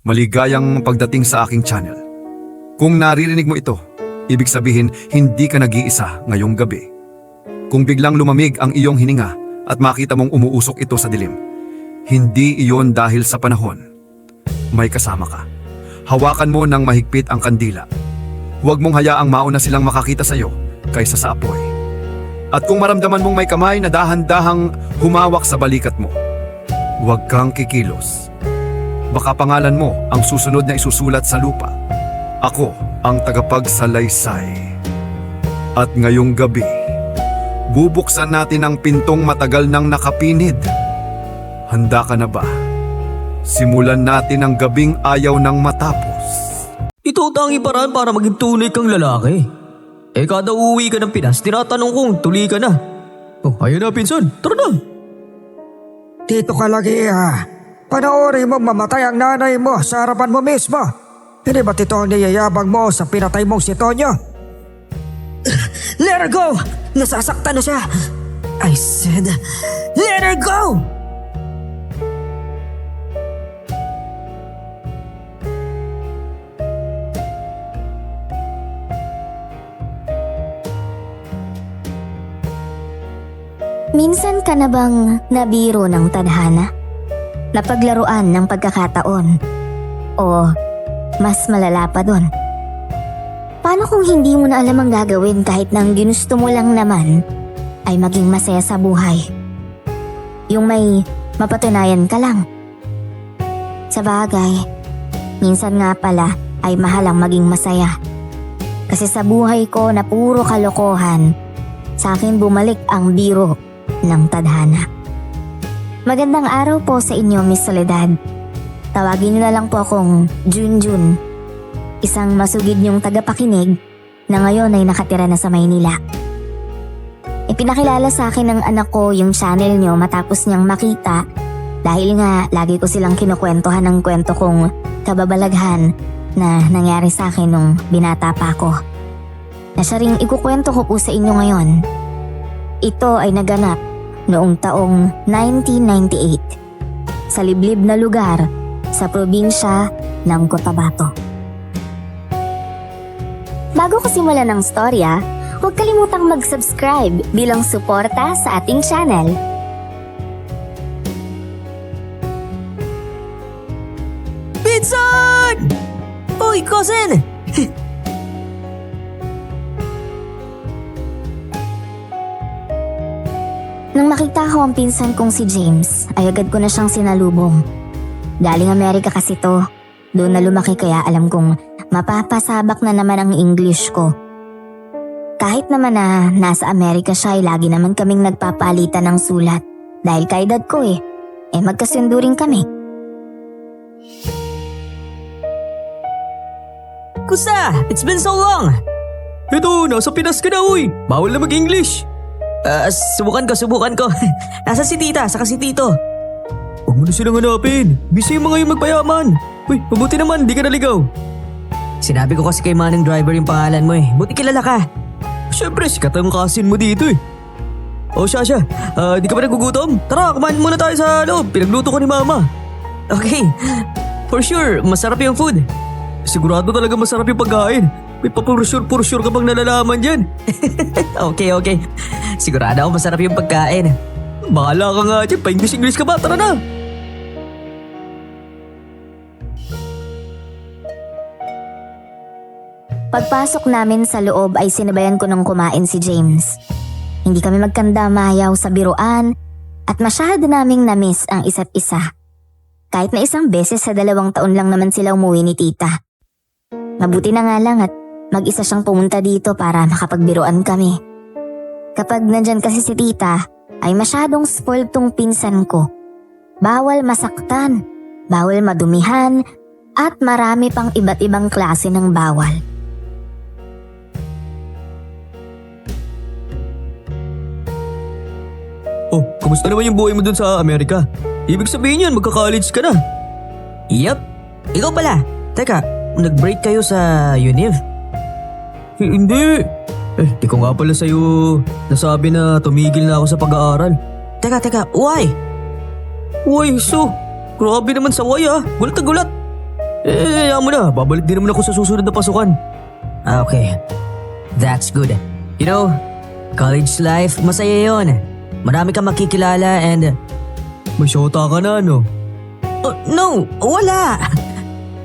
Maligayang pagdating sa aking channel. Kung naririnig mo ito, ibig sabihin hindi ka nag-iisa ngayong gabi. Kung biglang lumamig ang iyong hininga at makita mong umuusok ito sa dilim, hindi iyon dahil sa panahon. May kasama ka. Hawakan mo ng mahigpit ang kandila. Huwag mong hayaang mauna silang makakita sa iyo kaysa sa apoy. At kung maramdaman mong may kamay na dahan-dahang humawak sa balikat mo, huwag kang kikilos. Baka pangalan mo ang susunod na isusulat sa lupa. Ako ang tagapagsalaysay. At ngayong gabi, bubuksan natin ang pintong matagal nang nakapinid. Handa ka na ba? Simulan natin ang gabing ayaw nang matapos. Ito ang tanging paraan para maging tunay kang lalaki. Kada uuwi ka ng Pinas, tinatanong kong tuloy ka na. Ayun na pinsan, tara na. Dito ka lagi Panoorin mong mamatay ang nanay mo sa harapan mo mismo. Hindi ba't ito ang niyayabang mo sa pinatay mong si Tonyo? Let her go! Nasasaktan na siya. I said, let her go! Minsan ka na bang nabiro ng tadhana? Napaglaruan ng pagkakataon? O mas malala pa dun? Paano kung hindi mo na alam ang gagawin kahit nang ginusto mo lang naman ay maging masaya sa buhay? Yung may mapatunayan ka lang. Sa bagay, minsan nga pala ay mahalang maging masaya. Kasi sa buhay ko na puro kalokohan, sa akin bumalik ang biro ng tadhana. Magandang araw po sa inyo, Miss Soledad. Tawagin niyo na lang po akong Junjun, isang masugid niyong tagapakinig na ngayon ay nakatira na sa Maynila. Ipinakilala sa akin ng anak ko yung channel niyo matapos niyang makita dahil nga lagi ko silang kinukwentuhan ng kwento kong kababalaghan na nangyari sa akin nung binata pa ako. Na siya ring ikukwento ko po sa inyo ngayon. Ito ay naganap noong taong 1998 sa liblib na lugar sa probinsya ng Cotabato. Bago ko simulan ng storya, huwag kalimutang mag-subscribe bilang suporta sa ating channel. Pinsan! Uy, cousin! Nang makita ko ang pinsan kong si James, ay agad ko na siyang sinalubong. Galing Amerika kasi to. Doon na lumaki kaya alam kong mapapasabak na naman ang English ko. Kahit naman na nasa Amerika siya ay lagi naman kaming nagpapalitan ng sulat. Dahil kaedad ko magkasundo rin kami. Kusa, it's been so long! Ito, nasa Pinas ka na uy! Bawal na mag-English! Subukan ko. Nasa si tita, saka si tito. Huwag mo na silang hanapin. Busy yung mga yung magpayaman. Uy, mabuti naman, di ka naligaw. Sinabi ko kasi kay Manong Driver yung pangalan mo Buti kilala ka. Siyempre, sikat ang kasin mo dito siya. Di ka ba nagugutom? Tara, kumain muna tayo sa loob. Pinagluto ko ni Mama. Okay, for sure, masarap yung food. Sigurado talaga masarap yung pagkain. May pa-purusure ka bang nalalaman dyan? Okay. Sigurado ako masarap yung pagkain. Bahala ka nga dyan, pa-English ka ba? Tara na! Pagpasok namin sa loob ay sinabayan ko ng kumain si James. Hindi kami magkandamayaw sa biruan at masyado naming na-miss ang isa't isa. Kahit na isang beses sa 2 taon lang naman sila umuwi ni tita. Mabuti na nga lang at mag-isa siyang pumunta dito para makapagbiruan kami. Kapag nandyan kasi si tita, ay masyadong spoiled tong pinsan ko. Bawal masaktan, bawal madumihan, at marami pang iba't ibang klase ng bawal. Kamusta naman yung buhay mo dun sa Amerika? Ibig sabihin yan, magka-college ka na. Yup, ikaw pala. Teka, nag-break kayo sa Univ? Hindi. Di ko nga pala sa'yo nasabi na tumigil na ako sa pag-aaral. Teka, why? Why, so? Grabe naman sa why Gulat na gulat. Hayaan mo na. Babalik din naman ako sa susunod na pasukan. Okay. That's good. You know, college life, masaya yon. Marami kang makikilala and... May syota ka na, no? No, wala.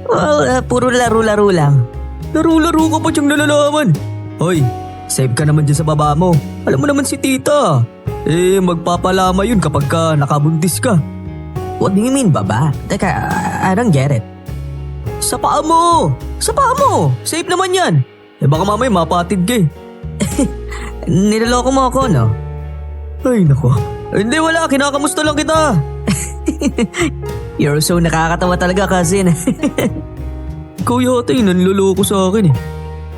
Well, puro laro-laro lang. Laro-laro ka pa diyang nalalaman. Hoy, save ka naman dyan sa baba mo. Alam mo naman si tita. Magpapalama yun kapag ka nakabuntis ka. What do you mean, baba? Teka, I don't get it. Sa paa mo! Sa paa mo! Safe naman yan. Baka mamaya mapatid ka eh. Niloloko mo ako, no? Ay, nako. Hindi, wala. Kinakamusta lang kita. You're so nakakatawa talaga, cousin. Ikaw yata yung nanloloko sa akin eh.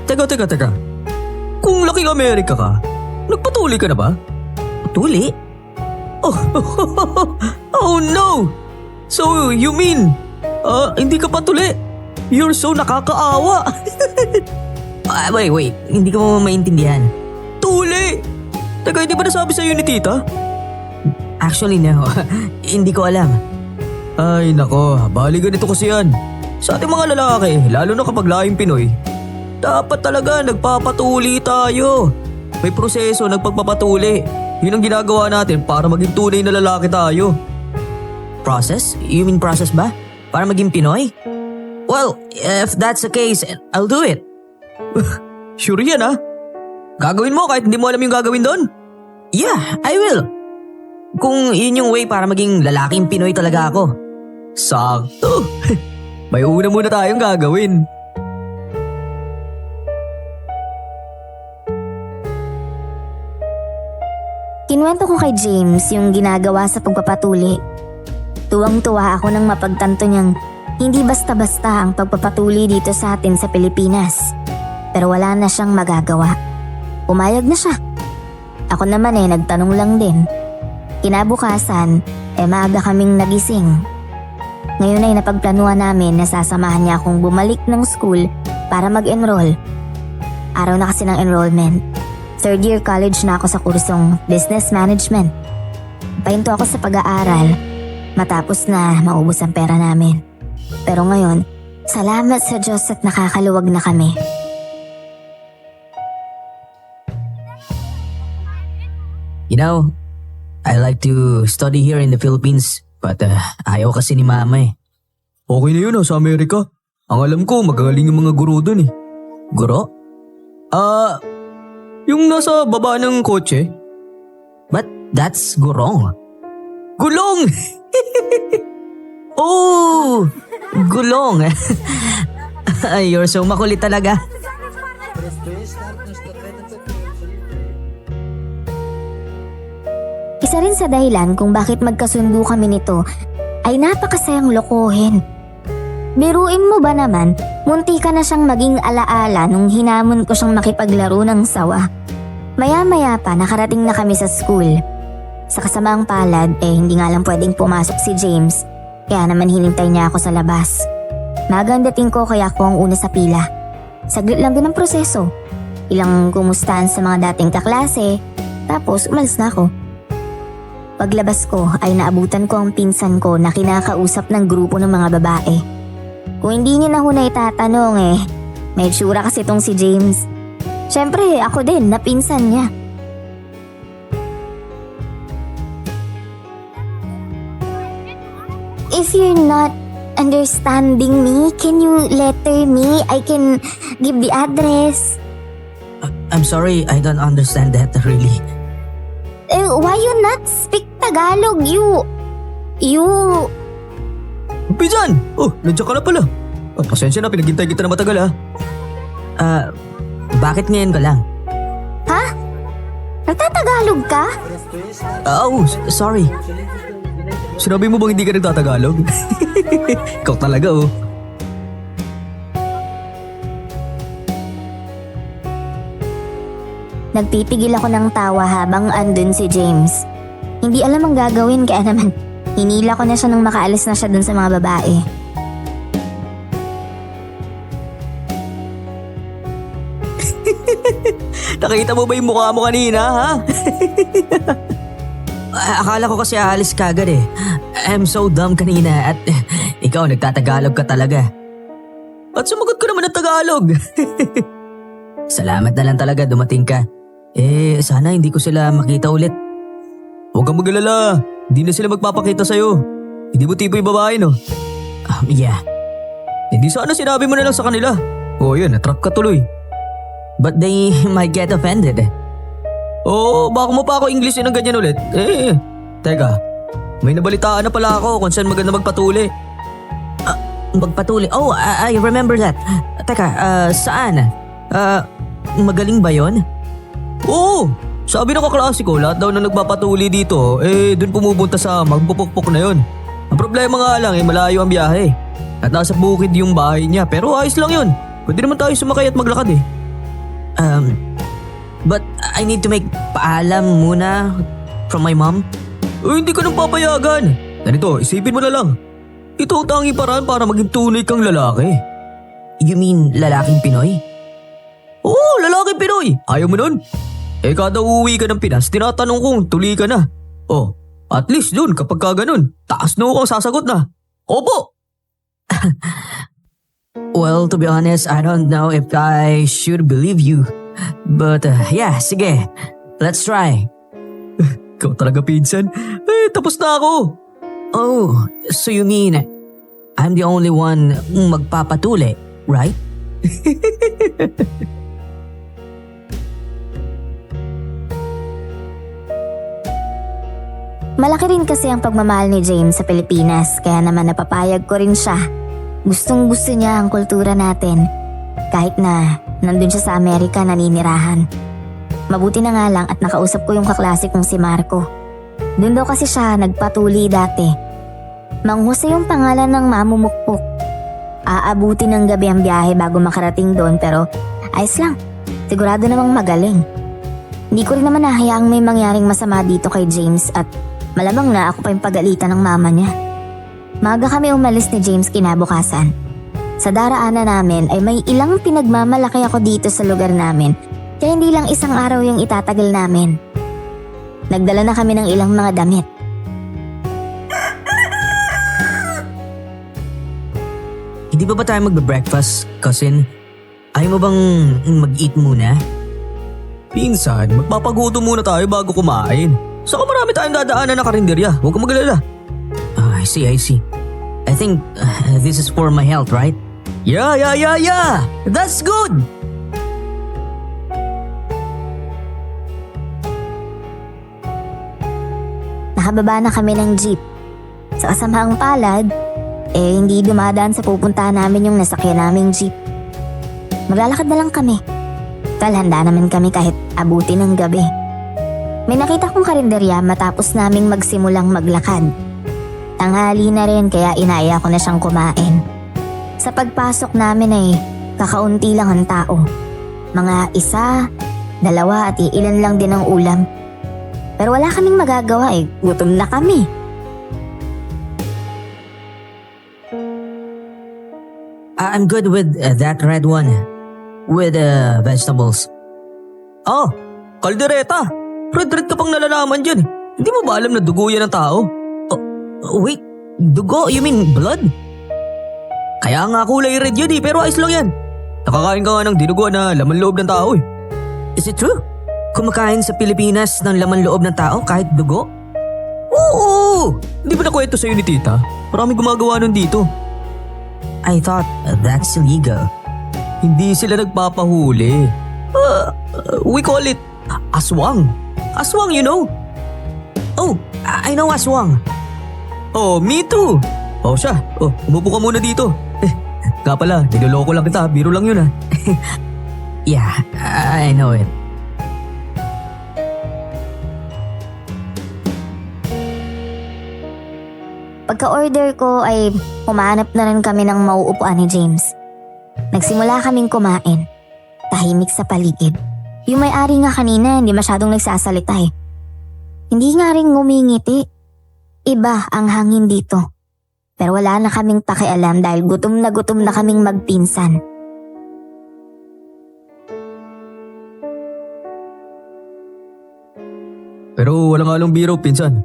Teka. Kung laking Amerika ka, nagpatuli ka na ba? Patuli? Oh no! So, you mean, hindi ka patuli? You're so nakakaawa. Wait, hindi ko mo maintindihan. Tuli! Teka, hindi ba nasabi sa'yo ni tita? Actually, no. Hindi ko alam. Ay, nako. Bali ganito kasi yan. Sa ating mga lalaki, lalo na kapag lahing Pinoy, dapat talaga nagpapatuli tayo. May proseso nagpagpapatuli. Yun ang ginagawa natin para maging tunay na lalaki tayo. Process? You mean process ba? Para maging Pinoy? Well, if that's the case, I'll do it. Sure yan ha? Gagawin mo kahit hindi mo alam yung gagawin doon? Yeah, I will. Kung yun yung way para maging lalaking Pinoy talaga ako. Sakto. May una muna tayong gagawin. Kinuwento ko kay James yung ginagawa sa pagpapatuli. Tuwang-tuwa ako nang mapagtanto niyang hindi basta-basta ang pagpapatuli dito sa atin sa Pilipinas. Pero wala na siyang magagawa. Pumayag na siya. Ako naman nagtanong lang din. Kinabukasan, maaga kaming nagising. Ngayon ay napagplanuhan namin na sasamahan niya akong bumalik ng school para mag-enroll. Araw na kasi ng enrollment. Third year college na ako sa kursong Business Management. Pahinto ako sa pag-aaral matapos na maubos ang pera namin. Pero ngayon, salamat sa Diyos at nakakaluwag na kami. You know, I like to study here in the Philippines but ayaw kasi ni mama eh. Okay na yun sa Amerika. Ang alam ko, magagaling yung mga guro dun eh. Guro? Yung nasa baba ng kotse. But that's gurong. Gulong! Oh! Gulong! You're so makulit talaga. Isa rin sa dahilan kung bakit magkasundo kami nito ay napakasayang lokohin. Biruin mo ba naman, munti ka na siyang maging alaala nung hinamon ko siyang makipaglaro ng sawa. Maya-maya pa nakarating na kami sa school. Sa kasamaang palad hindi nga lang pwedeng pumasok si James, kaya naman hinintay niya ako sa labas. Maagang dating ko kaya ako ang una sa pila. Saglit lang din ang proseso. Ilang kumustahan sa mga dating kaklase, tapos umalis na ako. Paglabas ko ay naabutan ko ang pinsan ko na kinakausap ng grupo ng mga babae. Kung hindi niya na ho na itatanong may tsura kasi itong si James. Siyempre ako din na pinsan niya. If you're not understanding me, can you letter me? I can give the address. I'm sorry, I don't understand that really. Why you not speak Tagalog? You... Pinsan! Oh, nandiyan ka na pala. Pasensya na, pinaghintay kita na matagal bakit ngayon ka lang? Ha? Nagtatagalog ka? Sorry. Sinabi mo bang hindi ka nagtatagalog? Ikaw talaga Nagpipigil ako ng tawa habang andun si James. Hindi alam ang gagawin kaya naman hinila ko na siya nang makaalis na siya dun sa mga babae. Nakita mo ba yung mukha mo kanina, ha? Akala ko kasi aalis ka agad I'm so dumb kanina at ikaw nagtatagalog ka talaga. At sumagot ko naman ng Tagalog. Salamat na lang talaga dumating ka. Sana hindi ko sila makita ulit. Huwag kang mag-alala. Hindi na sila magpapakita sa'yo. Hindi mo tipo yung babae, no? Yeah. Hindi sana sinabi mo na lang sa kanila. Yun, natrap ka tuloy. But they might get offended. Baka mo pa ako English ng ganyan ulit. Teka. May nabalitaan na pala ako kung saan maganda magpatuli. Magpatuli? I remember that. Teka, saan? Magaling ba yon? Oo! Sabi ng kaklase ko, lahat daw na nagpapatuli dito, dun pumupunta sa magpupukpok na yon. Ang problema nga lang, malayo ang biyahe. At nasa bukid yung bahay niya, pero ayos lang yun. Pwede naman tayo sumakay at maglakad eh. But I need to make paalam muna from my mom. Hindi ka nang papayagan. Ganito, isipin mo na lang. Ito ang tanging paraan para maging tunay kang lalaki. You mean lalaking Pinoy? Oo, lalaking Pinoy. Ayaw mo nun? Kada uuwi ka ng Pinas, tinatanong kong tuli ka na. At least dun kapag ka ganun, taas no kang sasagot na. Opo! Well, to be honest, I don't know if I should believe you. But yeah, sige. Let's try. Ikaw talaga, pinsan. Tapos na ako. Oh, so you mean I'm the only one magpapatuli, right? Malaki rin kasi ang pagmamahal ni James sa Pilipinas kaya naman napapayag ko rin siya. Gustong gusto niya ang kultura natin kahit na nandun siya sa Amerika naninirahan. Mabuti na nga lang at nakausap ko yung kaklase kong si Marco. Doon daw kasi siya nagpatuli dati. Mang Jose yung pangalan ng mamumukpok. Aabuti ng gabi ang biyahe bago makarating doon pero ayos lang. Sigurado namang magaling. Hindi ko rin naman nahayaang may mangyaring masama dito kay James at malamang na ako pa yung pagalitan ng mama niya. Maaga kami umalis ni James kinabukasan. Sa daraanan namin ay may ilang pinagmamalaki ako dito sa lugar namin kaya hindi lang isang araw yung itatagal namin. Nagdala na kami ng ilang mga damit. Hindi ba tayo magbe-breakfast, cousin? Ayaw mo bang mag-eat muna? Pinsan, magpapagutom muna tayo bago kumain. Saka marami tayong dadaanan na karinderya. Huwag kang mag-alala. I see. I think this is for my health, right? Yeah. That's good! Nakababa na kami ng jeep. Sa kasamaang palad, hindi dumadaan sa pupuntahan namin yung nasakyan naming jeep. Maglalakad na lang kami. Handa naman kami kahit abuti ng gabi. May nakita kong karinderya matapos naming magsimulang maglakad. Tanghali na rin kaya inaya ko na siyang kumain. Sa pagpasok namin ay kakaunti lang ang tao. Mga 1, 2 at ilan lang din ang ulam. Pero wala kaming magagawa gutom na kami. I'm good with that red one. With vegetables. Kaldereta! Red ka pang nalalaman dyan. Hindi mo ba alam na dugo yan ng tao? Wait, dugo? You mean blood? Kaya nga kulay red yun pero ayos lang yan. Nakakain ka nga ng dinuguan na laman loob ng tao Is it true? Kumakain sa Pilipinas ng laman loob ng tao kahit dugo? Oo! Hindi ba nakwento sa'yo ni tita? Marami gumagawa nun dito. I thought that's illegal. Hindi sila nagpapahuli. We call it aswang. Aswang, you know? Oh, I know aswang. Oh, me too. Siya. Umupo ka muna dito. Nga pala, niloloko lang kita. Biro lang yun Yeah, I know it. Pagka-order ko ay humanap na rin kami ng mauupuan ni James. Nagsimula kaming kumain. Tahimik sa paligid. Yung may-ari nga kanina hindi masyadong nagsasalita Hindi nga rin ngumingiti. Iba ang hangin dito. Pero wala na kaming pakialam dahil gutom na kaming magpinsan. Pero walang halong biro, pinsan.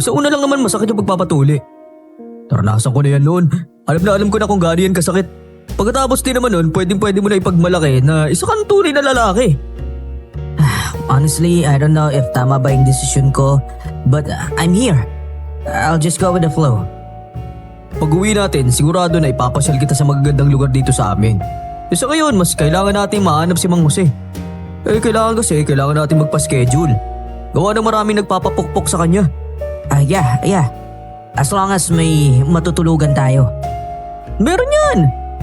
Sa una lang naman masakit yung pagpapatuli. Naranasan ko na yan noon. Alam ko na kung gaano yan kasakit. Pagkatapos din naman nun, pwede mo na ipagmalaki na isa kang tunay na lalaki. Honestly, I don't know if tama ba yung desisyon ko, but I'm here. I'll just go with the flow. Pag uwi natin, sigurado na ipapasyal kita sa magagandang lugar dito sa amin. Sa ngayon, mas kailangan natin mahanap si Mang Jose. Kailangan natin magpa-schedule. Gawa ng maraming nagpapapukpok sa kanya. Yeah. As long as may matutulugan tayo. Meron yan!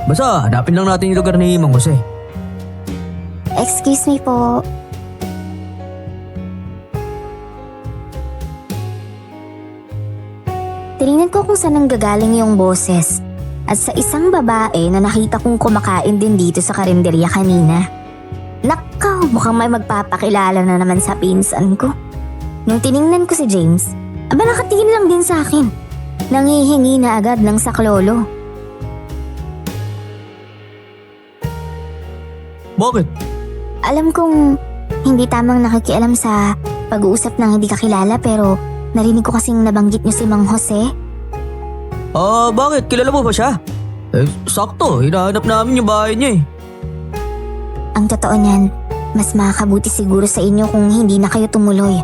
Basta, hanapin lang natin yung lugar ni Mang Jose. Excuse me po. Tinignan ko kung saan nanggagaling yung boses. At sa isang babae na nakita kong kumakain din dito sa karinderya kanina. Nakaw, mukhang may magpapakilala na naman sa pinsan ko. Nung tiningnan ko si James, nakatingin lang din sa akin. Nanghihingi na agad ng saklolo. Bakit? Alam kong hindi tamang nakikialam sa pag-uusap ng hindi kakilala pero narinig ko kasing nabanggit niyo si Mang Jose. Bakit? Kilala mo ba siya? Sakto. Hinahanap namin yung bahay niya eh. Ang totoo niyan, mas makakabuti siguro sa inyo kung hindi na kayo tumuloy.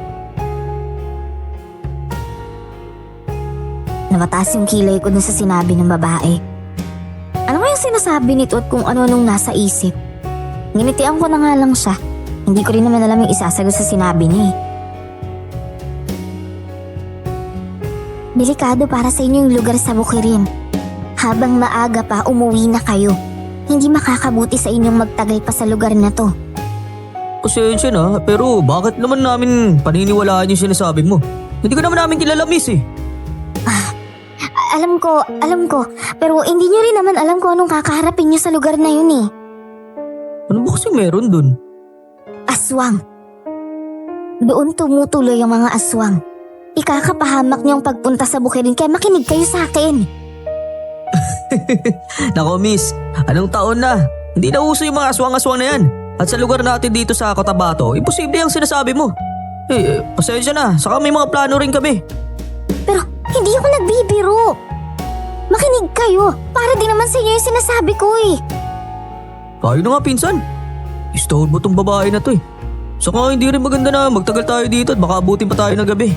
Namataas yung kilay ko dun sa sinabi ng babae. Ano kayang sinasabi nito at kung ano-anong nasa isip? Nginitian ko na nga lang siya. Hindi ko rin naman alam yung isasagot sa sinabi niya eh. Delikado para sa inyo yung lugar sa Bukirin. Habang maaga pa, umuwi na kayo. Hindi makakabuti sa inyong magtagal pa sa lugar na to. Pasensya na, pero bakit naman namin paniniwalaan yung sinasabi mo? Hindi ko naman namin kilala, miss eh. Alam ko. Pero hindi nyo rin naman alam kung anong kakaharapin nyo sa lugar na yun eh. Ano ba kasi meron dun? Aswang. Doon tumutuloy ang mga aswang. Ikakapahamak niyo ang pagpunta sa Bukirin kaya makinig kayo sa akin. Nako miss, anong taon na? Hindi na uso yung mga aswang-aswang na yan. At sa lugar natin dito sa Cotabato, imposible ang sinasabi mo. Pasensya na, saka may mga plano rin kami. Pero hindi ako nagbibiro. Makinig kayo. Para din naman sa inyo yung sinasabi ko eh. Kayo na nga pinsan. Istahod mo tong babae na to eh. Saka hindi rin maganda na magtagal tayo dito at baka abutin pa tayo ng gabi.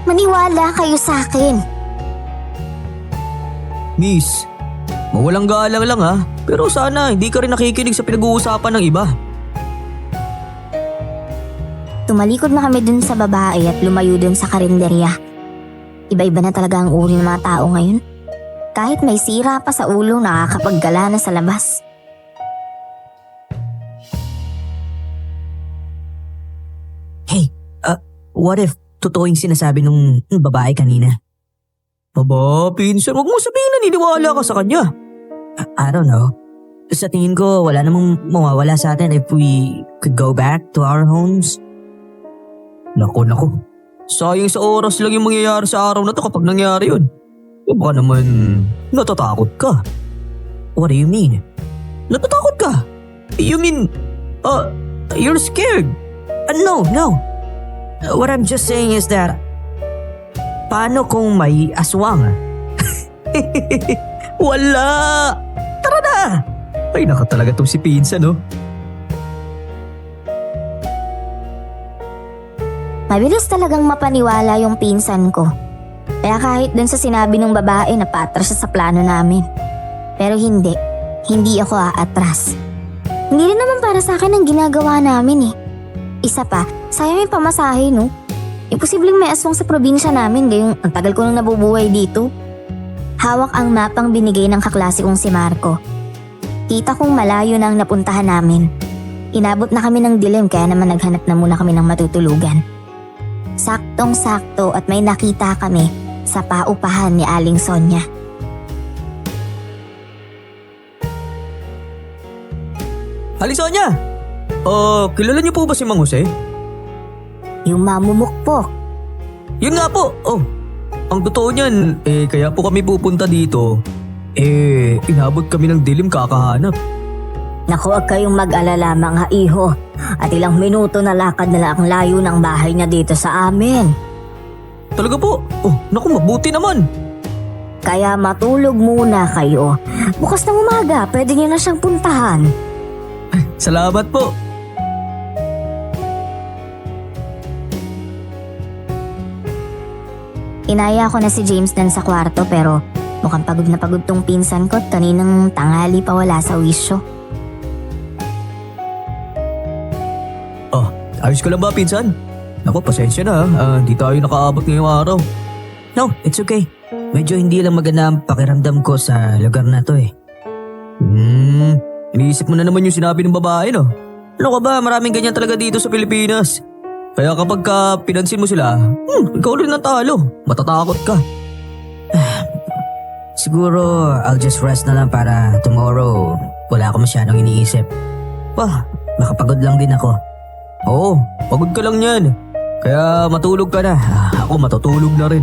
Maniwala kayo sa akin. Miss, mawalang galang lang ha. Pero sana hindi ka rin nakikinig sa pinag-uusapan ng iba. Tumalikod na kami dun sa babae at lumayo dun sa karinderya. Iba-iba na talaga ang uri ng mga tao ngayon. Kahit may sira pa sa ulo, nakakapaggala na sa labas. Hey, what if totoo yung sinasabi nung babae kanina? Aba, pinsan, huwag mo sabihin naniniwala ka sa kanya. I don't know. Sa tingin ko, wala namang mawawala sa atin if we could go back to our homes. Naku. Sayang sa oras lang yung mangyayari sa araw na to kapag nangyari yun. Baka naman natatakot ka. What do you mean? Natatakot ka? You mean, you're scared? No. What I'm just saying is that, paano kung may aswang? Wala! Tara na! Ay, naka talaga tong si Pinsan, no? Mabilis talagang mapaniwala yung pinsan ko. Kaya kahit dun sa sinabi ng babae na patras siya sa plano namin. Pero hindi ako aatras. Hindi rin naman para sa akin ang ginagawa namin eh. Isa pa, sayang yung pamasahe no. Imposibleng may aswang sa probinsya namin gayong ang tagal ko nang nabubuhay dito. Hawak ang mapang binigay ng kaklase kong si Marco. Kita kong malayo na ang napuntahan namin. Inabot na kami ng dilim kaya naman naghanap na muna kami ng matutulugan. Saktong-sakto at may nakita kami sa paupahan ni Aling Sonia. Aling Sonia! Kilala niyo po ba si Mang Jose? Yung mamumukpok. Yun nga po! Ang totoo niyan, kaya po kami pupunta dito. Inabot kami ng dilim kakahanap. Naku, huwag kayong mag-alala mga iho. At ilang minuto na lakad na lang ang layo ng bahay niya dito sa amin. Talaga po? Naku, mabuti naman. Kaya matulog muna kayo. Bukas ng umaga, pwede niyo na siyang puntahan. Salamat po. Inaya ko na si James dan sa kwarto pero mukhang pagod na pagod tong pinsan ko at kaninang tanghali pa wala sa wisyo. Oh, ayos ka lang ba, pinsan? Ako, pasensya na hindi tayo nakaabot ngayong araw. No, it's okay. Medyo hindi lang maganda ang pakiramdam ko sa lugar na to eh. Iniisip mo na naman yung sinabi ng babae, no? Ano ka ba, maraming ganyan talaga dito sa Pilipinas. Kaya kapag pinansin mo sila, ikaw rin ang talo. Matatakot ka. Siguro, I'll just rest na lang para tomorrow wala ako masyadong iniisip. Makapagod lang din ako. Oo, pagod ka lang yan. Kaya matulog ka na. Ako matutulog na rin.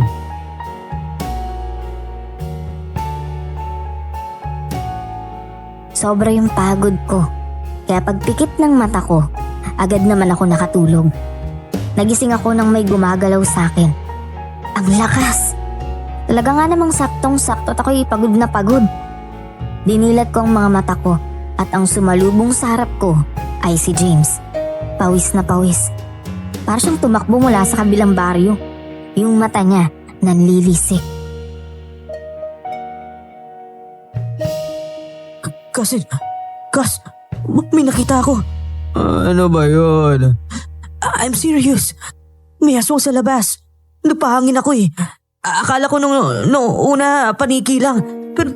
Sobra yung pagod ko. Kaya pagpikit ng mata ko, agad naman ako nakatulog. Nagising ako nang may gumagalaw sa akin. Ang lakas! Talaga nga namang saktong-sakto at ako'y pagod na pagod. Dinilat ko ang mga mata ko at ang sumalubong sa harap ko ay si James. Pawis na pawis. Para siyang tumakbo mula sa kabilang baryo. Yung mata niya nanlilisik. Kas, may nakita ako. Ano ba yun? I'm serious. May aswang sa labas. Napahangin ako eh. Akala ko nung una paniki lang. Pero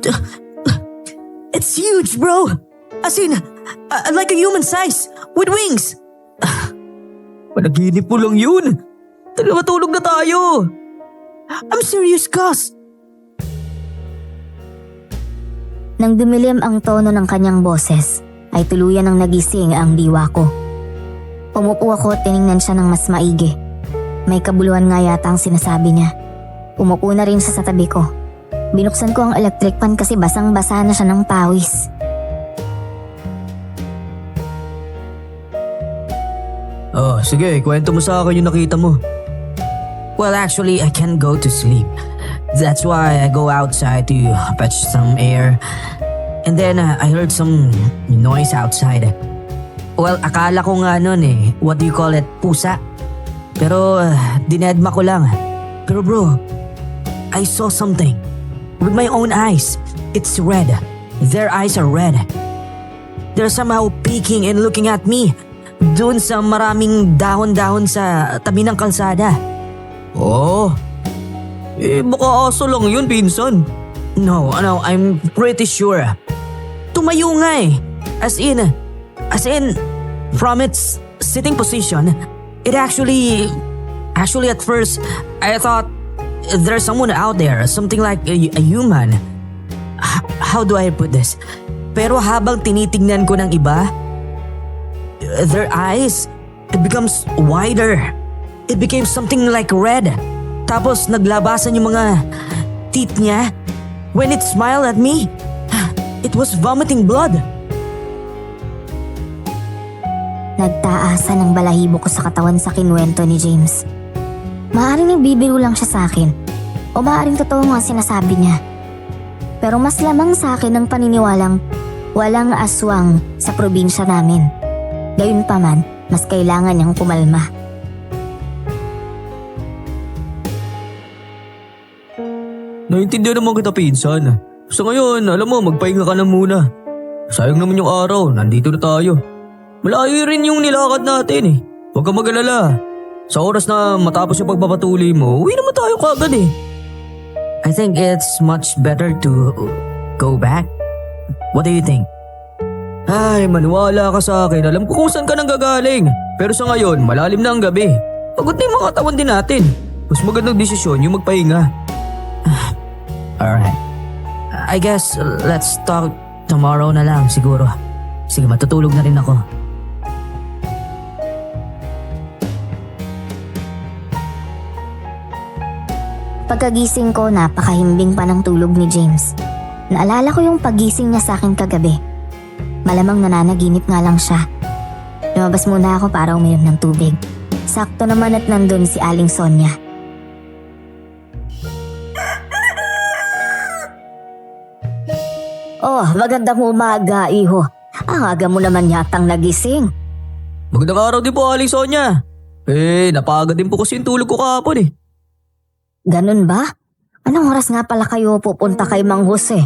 it's huge, bro. As in, like a human size with wings. Panaginip mo lang yun. Matulog na tayo. I'm serious, Kas. Nang dumilim ang tono ng kanyang boses, ay tuluyan ng nagising ang diwa ko. Umupo ako at tiningnan siya ng mas maigi. May kabuluhan nga yata ang sinasabi niya. Umupo na rin siya sa tabi ko. Binuksan ko ang electric fan kasi basang-basa na siya ng pawis. Oh, sige, kwento mo sa akin yung nakita mo. Well, actually, I can't go to sleep. That's why I go outside to fetch some air. And then I heard some noise outside. Well, akala ko nga nun eh, what do you call it, pusa. Pero dinedma ko lang. Pero bro, I saw something. With my own eyes. It's red. Their eyes are red. They're somehow peeking and looking at me. Doon sa maraming dahon-dahon sa tabi ng kalsada. Oh, baka aso lang yun, pinsan. No, I'm pretty sure. Tumayo nga eh. As in, from its sitting position, it actually at first, I thought there's someone out there, something like a human. How do I put this? Pero habang tinitignan ko ng iba, their eyes, it becomes wider. It became something like red. Tapos naglabasan yung mga teeth niya. When it smiled at me, it was vomiting blood. Nagtaasan ang balahibo ko sa katawan sa kinuwento ni James. Maaaring nagbibiro lang siya sa akin o maaaring totoo nga sinasabi niya. Pero mas lamang sa akin ang paniniwalang walang aswang sa probinsya namin. Gayunpaman, mas kailangan niyang kumalma. Naintindihan naman kita, pinsan. Sa ngayon, alam mo, magpahinga ka na muna. Sayang naman yung araw, nandito na tayo. Malayo rin yung nilakad natin eh. Huwag ka mag-alala. Sa oras na matapos yung pagpapatuloy mo, uwi naman tayo kagad eh. I think it's much better to go back. What do you think? Ay, maniwala ka sa akin. Alam ko kung saan ka nang gagaling. Pero sa ngayon, malalim na ang gabi. Pagod na yung mga katawan din natin. Mas magandang desisyon yung magpahinga. Alright. I guess let's talk tomorrow na lang siguro. Sige, matutulog na rin ako. Pagkagising ko, napakahimbing pa ng tulog ni James. Naalala ko yung pagising niya sa akin kagabi. Malamang nananaginip nga lang siya. Lumabas muna ako para uminom ng tubig. Sakto naman at nandun si Aling Sonia. Oh, magandang umaga, iho. Ang aga mo naman yatang nagising. Magandang araw din po, Aling Sonia. Napaga din po kasi yung tulog ko kahapon eh. Ganun ba? Anong oras nga pala kayo pupunta kay Mang Jose?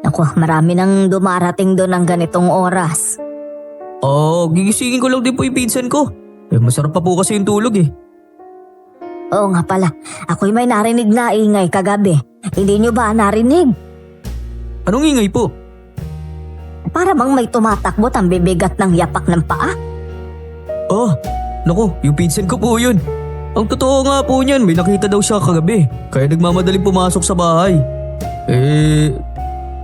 Naku, marami nang dumarating doon ng ganitong oras. Gigisingin ko lang din po yung pinsan ko. Masarap pa po kasi yung tulog eh. Oo nga pala, ako'y may narinig na ingay kagabi. Hindi nyo ba narinig? Anong ingay po? Para bang may tumatakbot ang bibigat ng yapak ng paa? Naku, yung pinsan ko po yun. Ang totoo nga po niyan, may nakita daw siya kagabi. Kaya nagmamadaling pumasok sa bahay.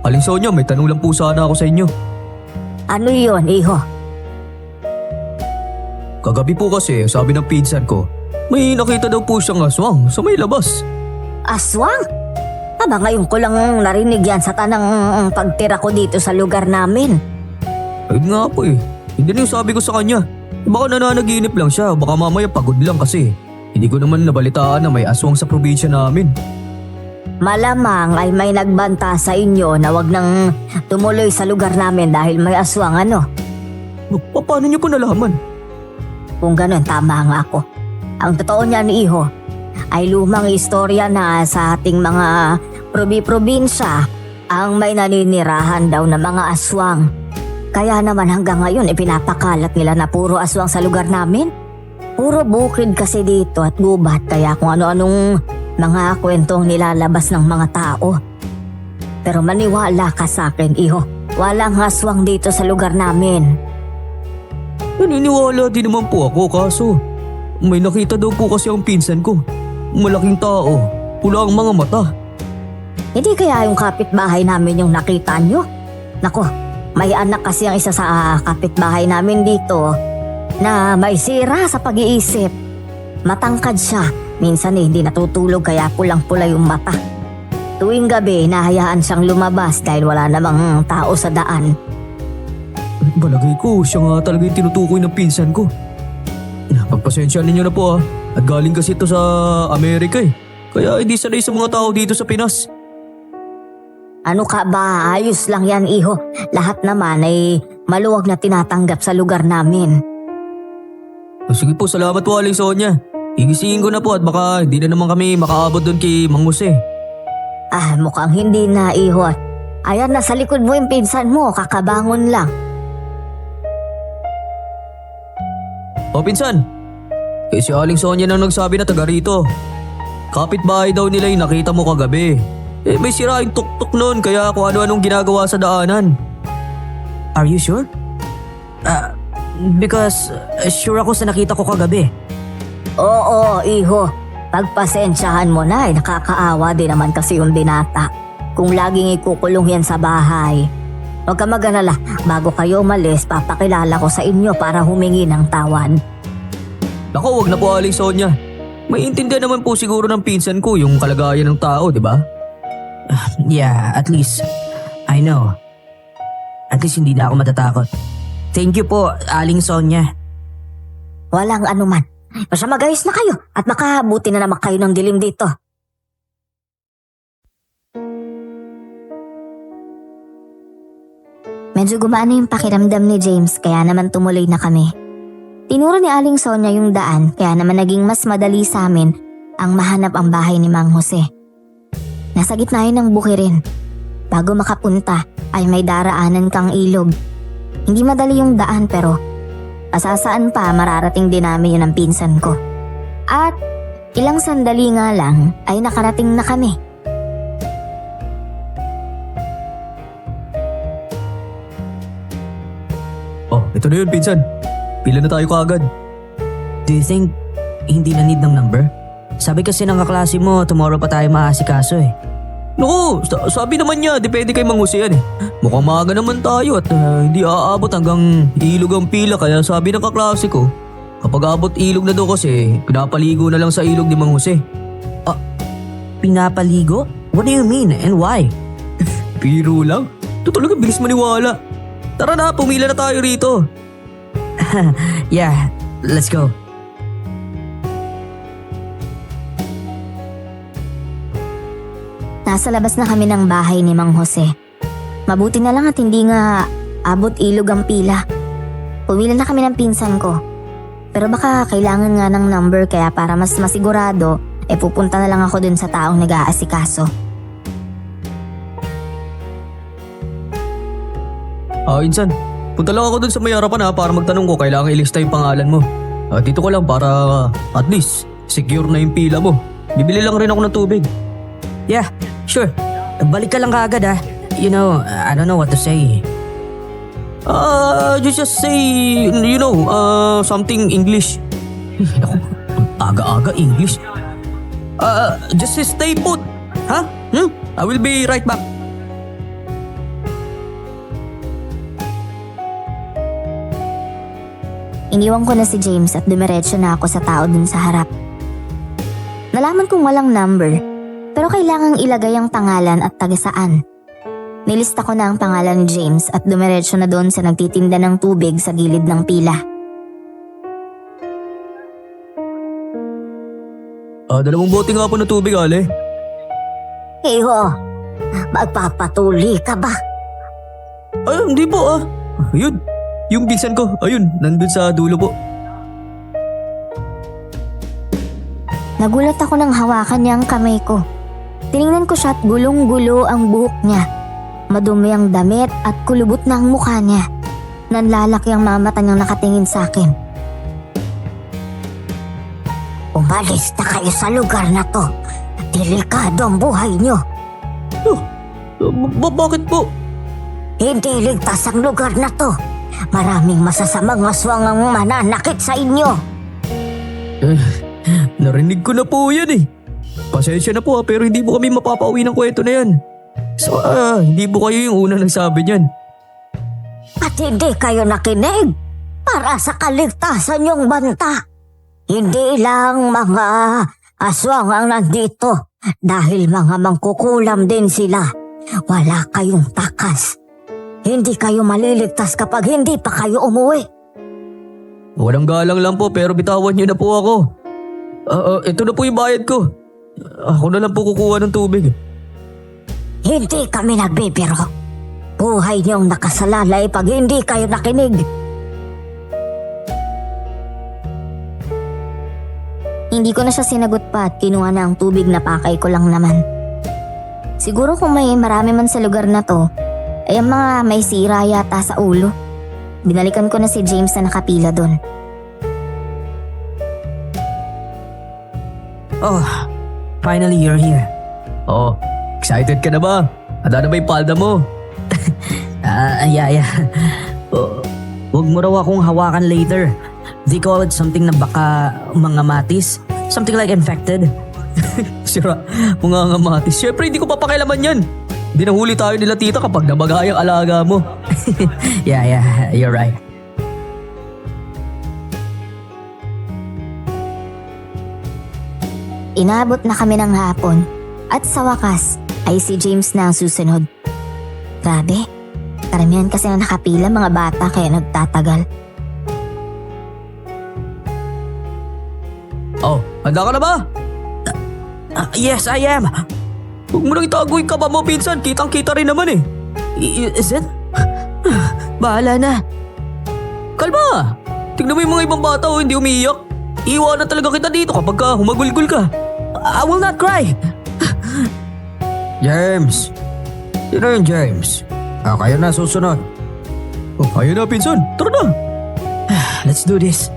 Aling Sonia, may tanong lang po sana ako sa inyo. Ano yon, iho? Kagabi po kasi, sabi ng pinsan ko, may nakita daw po siyang aswang sa may labas. Aswang? Aba, ngayon ko lang narinig yan sa tanang pagtira ko dito sa lugar namin. Ayun nga po eh. Hindi na yung sabi ko sa kanya. Baka nananaginip lang siya, baka mamaya pagod lang kasi. Hindi ko naman nabalitaan na may aswang sa probinsya namin. Malamang ay may nagbanta sa inyo na wag nang tumuloy sa lugar namin dahil may aswang ano. Paano niyo po nalaman? Kung ganun, tama nga ako. Ang totoo niyan, iho, ay lumang istorya na sa ating mga probinsya ang may naninirahan daw na mga aswang. Kaya naman hanggang ngayon ipinapakalat nila na puro aswang sa lugar namin. Puro bukid kasi dito at gubat kaya kung ano-anong mga kwentong nilalabas ng mga tao. Pero maniwala ka sa akin, iho. Walang aswang dito sa lugar namin. Naniniwala din naman po ako kaso may nakita daw po kasi ang pinsan ko. Malaking tao, pula ang mga mata. Hindi kaya yung kapitbahay namin yung nakita nyo? Nako, may anak kasi ang isa sa kapitbahay namin dito na may sira sa pag-iisip. Matangkad siya, minsan hindi natutulog kaya pulang-pula yung mata. Tuwing gabi, nahayaan siyang lumabas dahil wala namang tao sa daan. Balagay ko, siya nga talaga yung tinutukoy ng pinsan ko. Pagpasensya ninyo na po at galing kasi ito sa Amerika eh. Kaya hindi sanay sa mga tao dito sa Pinas. Ano ka ba? Ayos lang yan, iho. Lahat naman ay maluwag na tinatanggap sa lugar namin. Sige po, salamat po Aling Sonia. Igisingin ko na po at baka hindi na naman kami makaabot doon kay Mang Jose. Mukhang hindi na, iho. Ayan, nasa likod mo yung pinsan mo, kakabangon lang. Pinsan, si Aling Sonia nang nagsabi na taga rito. Kapitbahay daw nila yung nakita mo kagabi. May sira yung tuktok noon kaya kung ano-anong ginagawa sa daanan. Are you sure? Because sure ako sa nakita ko kagabi. Oo, iho. Pagpasensyahan mo na, nakakaawa din naman kasi yung binata. Kung laging ikukulong yan sa bahay. Huwag ka mag-alala, bago kayo umalis, papakilala ko sa inyo para humingi ng tawad. Naku, wag na po Aling Sonia. May intindihan naman po siguro ng pinsan ko yung kalagayan ng tao, di ba? Yeah, at least I know. At least hindi na ako matatakot. Thank you po, Aling Sonia. Walang anuman. Basta magayos na kayo at makabuti na naman kayo ng dilim dito. Medyo gumaan na yung pakiramdam ni James kaya naman tumuloy na kami. Tinuro ni Aling Sonia yung daan kaya naman naging mas madali sa amin ang mahanap ang bahay ni Mang Jose. Nasa gitna yun ng bukirin. Bago makapunta ay may daraanan kang ilog. Hindi madali yung daan pero pasasaan pa mararating din namin yun ang pinsan ko. At ilang sandali nga lang ay nakarating na kami. Ito na yun pinsan. Pila na tayo kaagad. Do you think hindi na need ng number? Sabi kasi ng kaklase mo, tomorrow pa tayo maasikaso eh. Naku, sabi naman niya, depende kay Mang Jose yan eh. Mukhang maaga naman tayo at hindi aabot hanggang ilog ang pila kaya sabi ng kaklase ko, kapag abot ilog na daw kasi, pinapaligo na lang sa ilog ni Mang Jose. Pinapaligo? What do you mean and why? Biro lang? Ito talaga bilis maniwala. Tara na, pumila na tayo rito. Yeah, let's go. Nasa labas na kami ng bahay ni Mang Jose. Mabuti na lang at hindi nga abot ilog ang pila. Pumila na kami ng pinsan ko. Pero baka kailangan nga ng number kaya para mas masigurado, pupunta na lang ako dun sa taong nag-aasikaso. Insan, punta lang ako dun sa may harapan para magtanong ko kailangan ilista yung pangalan mo. Dito ko lang para at least secure na yung pila mo. Bibili lang rin ako ng tubig. Yeah, sure. Balik ka lang kaagad You know, I don't know what to say. Just say, something English. Naku, aga-aga English. Just stay put. Ha? I will be right back. Iniwan ko na si James at dumiretso na ako sa tao dun sa harap. Nalaman kong walang number, pero kailangang ilagay ang pangalan at taga-saan. Nilista ko na ang pangalan ni James at dumiretso na doon sa nagtitinda ng tubig sa gilid ng pila. Dalawang bote nga po ng tubig, Ale. Iho, magpapatuli ka ba? Hindi po Ayun, yung pinsan ko, ayun, nandun sa dulo po. Nagulat ako nang hawakan niya ang kamay ko. Tiningnan ko siya at gulong-gulo ang buhok niya. Madumi ang damit at kulubot na ang mukha niya. Nanlalaki ang mga mata niyang nakatingin sa akin. Umalis na kayo sa lugar na to. Delikado ang buhay niyo. Bakit po? Hindi ligtas ang lugar na to. Maraming masasamang aswang ang mananakit sa inyo. Narinig ko na po yan Pasensya na po pero hindi po kami mapapauwi ng kwento na yan. So, hindi po kayo yung unang nagsabi niyan. At hindi kayo nakinig para sa kaligtasan yung banta. Hindi lang mga aswang ang nandito dahil mga mangkukulam din sila. Wala kayong takas. Hindi kayo maliligtas kapag hindi pa kayo umuwi. Walang galang lang po pero bitawan niyo na po ako. Ito na po yung bayad ko. Ako na lang po kukuha ng tubig. Hindi kami nagbibiro. Buhay niyong nakasalalay pag hindi kayo nakinig. Hindi ko na siya sinagot pa at kinuha na ang tubig na pakay ko lang naman. Siguro kung may marami man sa lugar na to, ay ang mga may sira yata sa ulo. Binalikan ko na si James na nakapila doon. Oh, finally you're here. Excited ka na ba? Handa na ba yung palda mo? Yeah. Huwag mo raw akong hawakan later. They call it something na baka mga matis. Something like infected. Sira, mga ngamatis. Siyempre hindi ko papakialaman yan. Hindi nahuli tayo nila tita kapag nabagay ang alaga mo. Yeah, you're right. Inabot na kami ng hapon at sa wakas ay si James na ang susunod. Grabe, karamihan kasi na nakapila mga bata kaya nagtatagal. Handa ka na ba? Yes, I am. Huwag mo nang itago yung kaba mo, pinsan. Kitang-kita rin naman Is it? Bahala na. Kalma! Tignan mo yung mga ibang bata hindi umiiyak. Iiwanan talaga kita dito kapag humagulgul ka. I will not cry. James. Sino yung James? Kayo na susunod. Kayo na, pinsan. Tara na. Let's do this.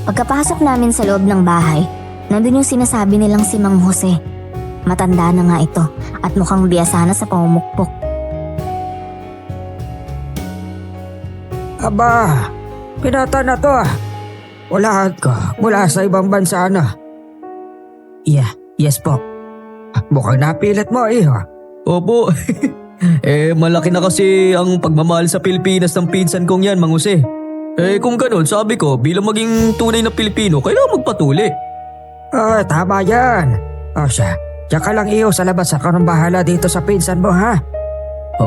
Pagkapasok namin sa loob ng bahay, nandun yung sinasabi nilang si Mang Jose. Matanda na nga ito at mukhang biyasa na sa pamumukpok. Aba, pinata na to Wala ka mula sa ibang bansa na. Yeah, yes po. Mukhang napilit mo Opo. Malaki na kasi ang pagmamahal sa Pilipinas ng pinsan kong yan, Mang Jose. Kung ganun, sabi ko, bilang maging tunay na Pilipino, kailangan magpatuli. Tama yan. Siya, diyan ka lang sa labas ako ng bahala dito sa pinsan mo ha.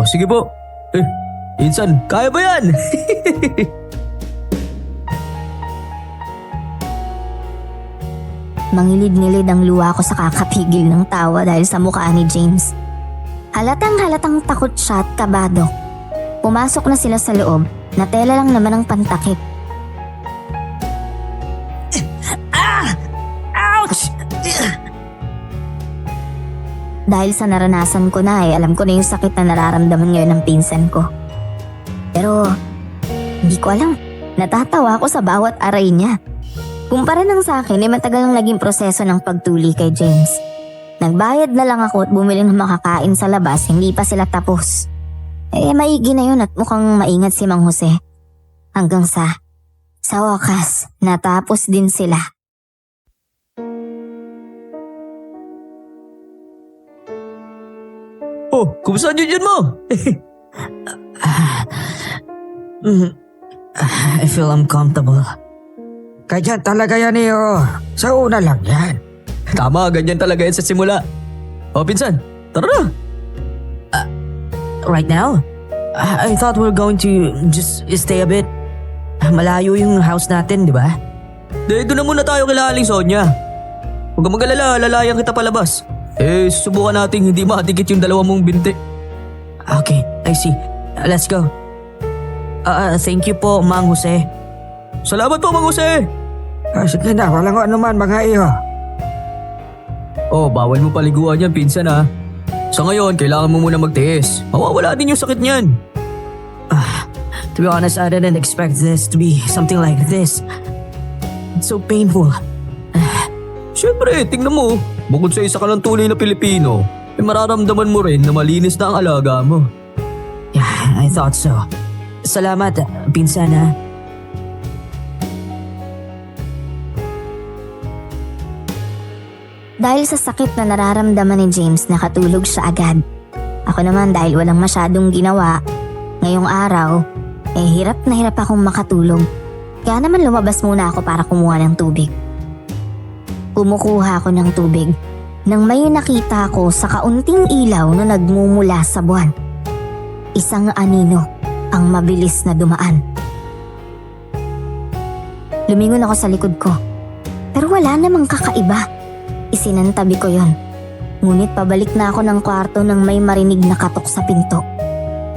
Sige po. Pinsan, kaya ba yan? Mangilid-ngilid ang luha ko sa kakapigil ng tawa dahil sa mukha ni James. Halatang takot siya at kabado. Pumasok na sila sa loob na tela lang naman ang pantakip. Ouch! Dahil sa naranasan ko na alam ko na yung sakit na nararamdaman ngayon ng pinsan ko. Pero hindi ko alam, natatawa ako sa bawat aray niya. Kumpara nang sa akin matagal nang naging proseso ng pagtuli kay James. Nagbayad na lang ako at bumili ng makakain sa labas, hindi pa sila tapos. Maigi na yun at mukhang maingat si Mang Jose. Hanggang sa wakas, natapos din sila. Oh, kumusta dyan mo? I feel uncomfortable. Ganyan talaga yan Sa una lang yan. Tama, ganyan talaga yan sa simula. O pinsan, tara na. Right now? I thought we were going to just stay a bit. Malayo yung house natin, di ba? Doon na muna tayo kila Aling Sonia. Huwag kang mag-alala, lalayan kita palabas. Susubukan natin hindi matikit yung dalawa mong binti. Okay, I see. Let's go. Thank you po, Mang Jose. Salamat po, Mang Jose. Sige na, walang anuman mga iyo. Oh, bawal mo paliguan yan, pinsan ha. Sa ngayon, kailangan mo muna magtiis. Mawawala din yung sakit niyan. To be honest, I didn't expect this to be something like this. It's so painful. Siyempre, tingnan mo. Bukod sa isa ka ng tunay na Pilipino, mararamdaman mo rin na malinis na ang alaga mo. Yeah, I thought so. Salamat, pinsan ha. Dahil sa sakit na nararamdaman ni James, nakatulog siya agad. Ako naman dahil walang masyadong ginawa, ngayong araw, hirap na hirap akong makatulog. Kaya naman lumabas muna ako para kumuha ng tubig. Kumukuha ako ng tubig nang may nakita ko sa kaunting ilaw na nagmumula sa buwan. Isang anino ang mabilis na dumaan. Lumingon ako sa likod ko, pero wala namang kakaiba. Isinantabi ko yon. Ngunit pabalik na ako ng kwarto nang may marinig na katok sa pinto.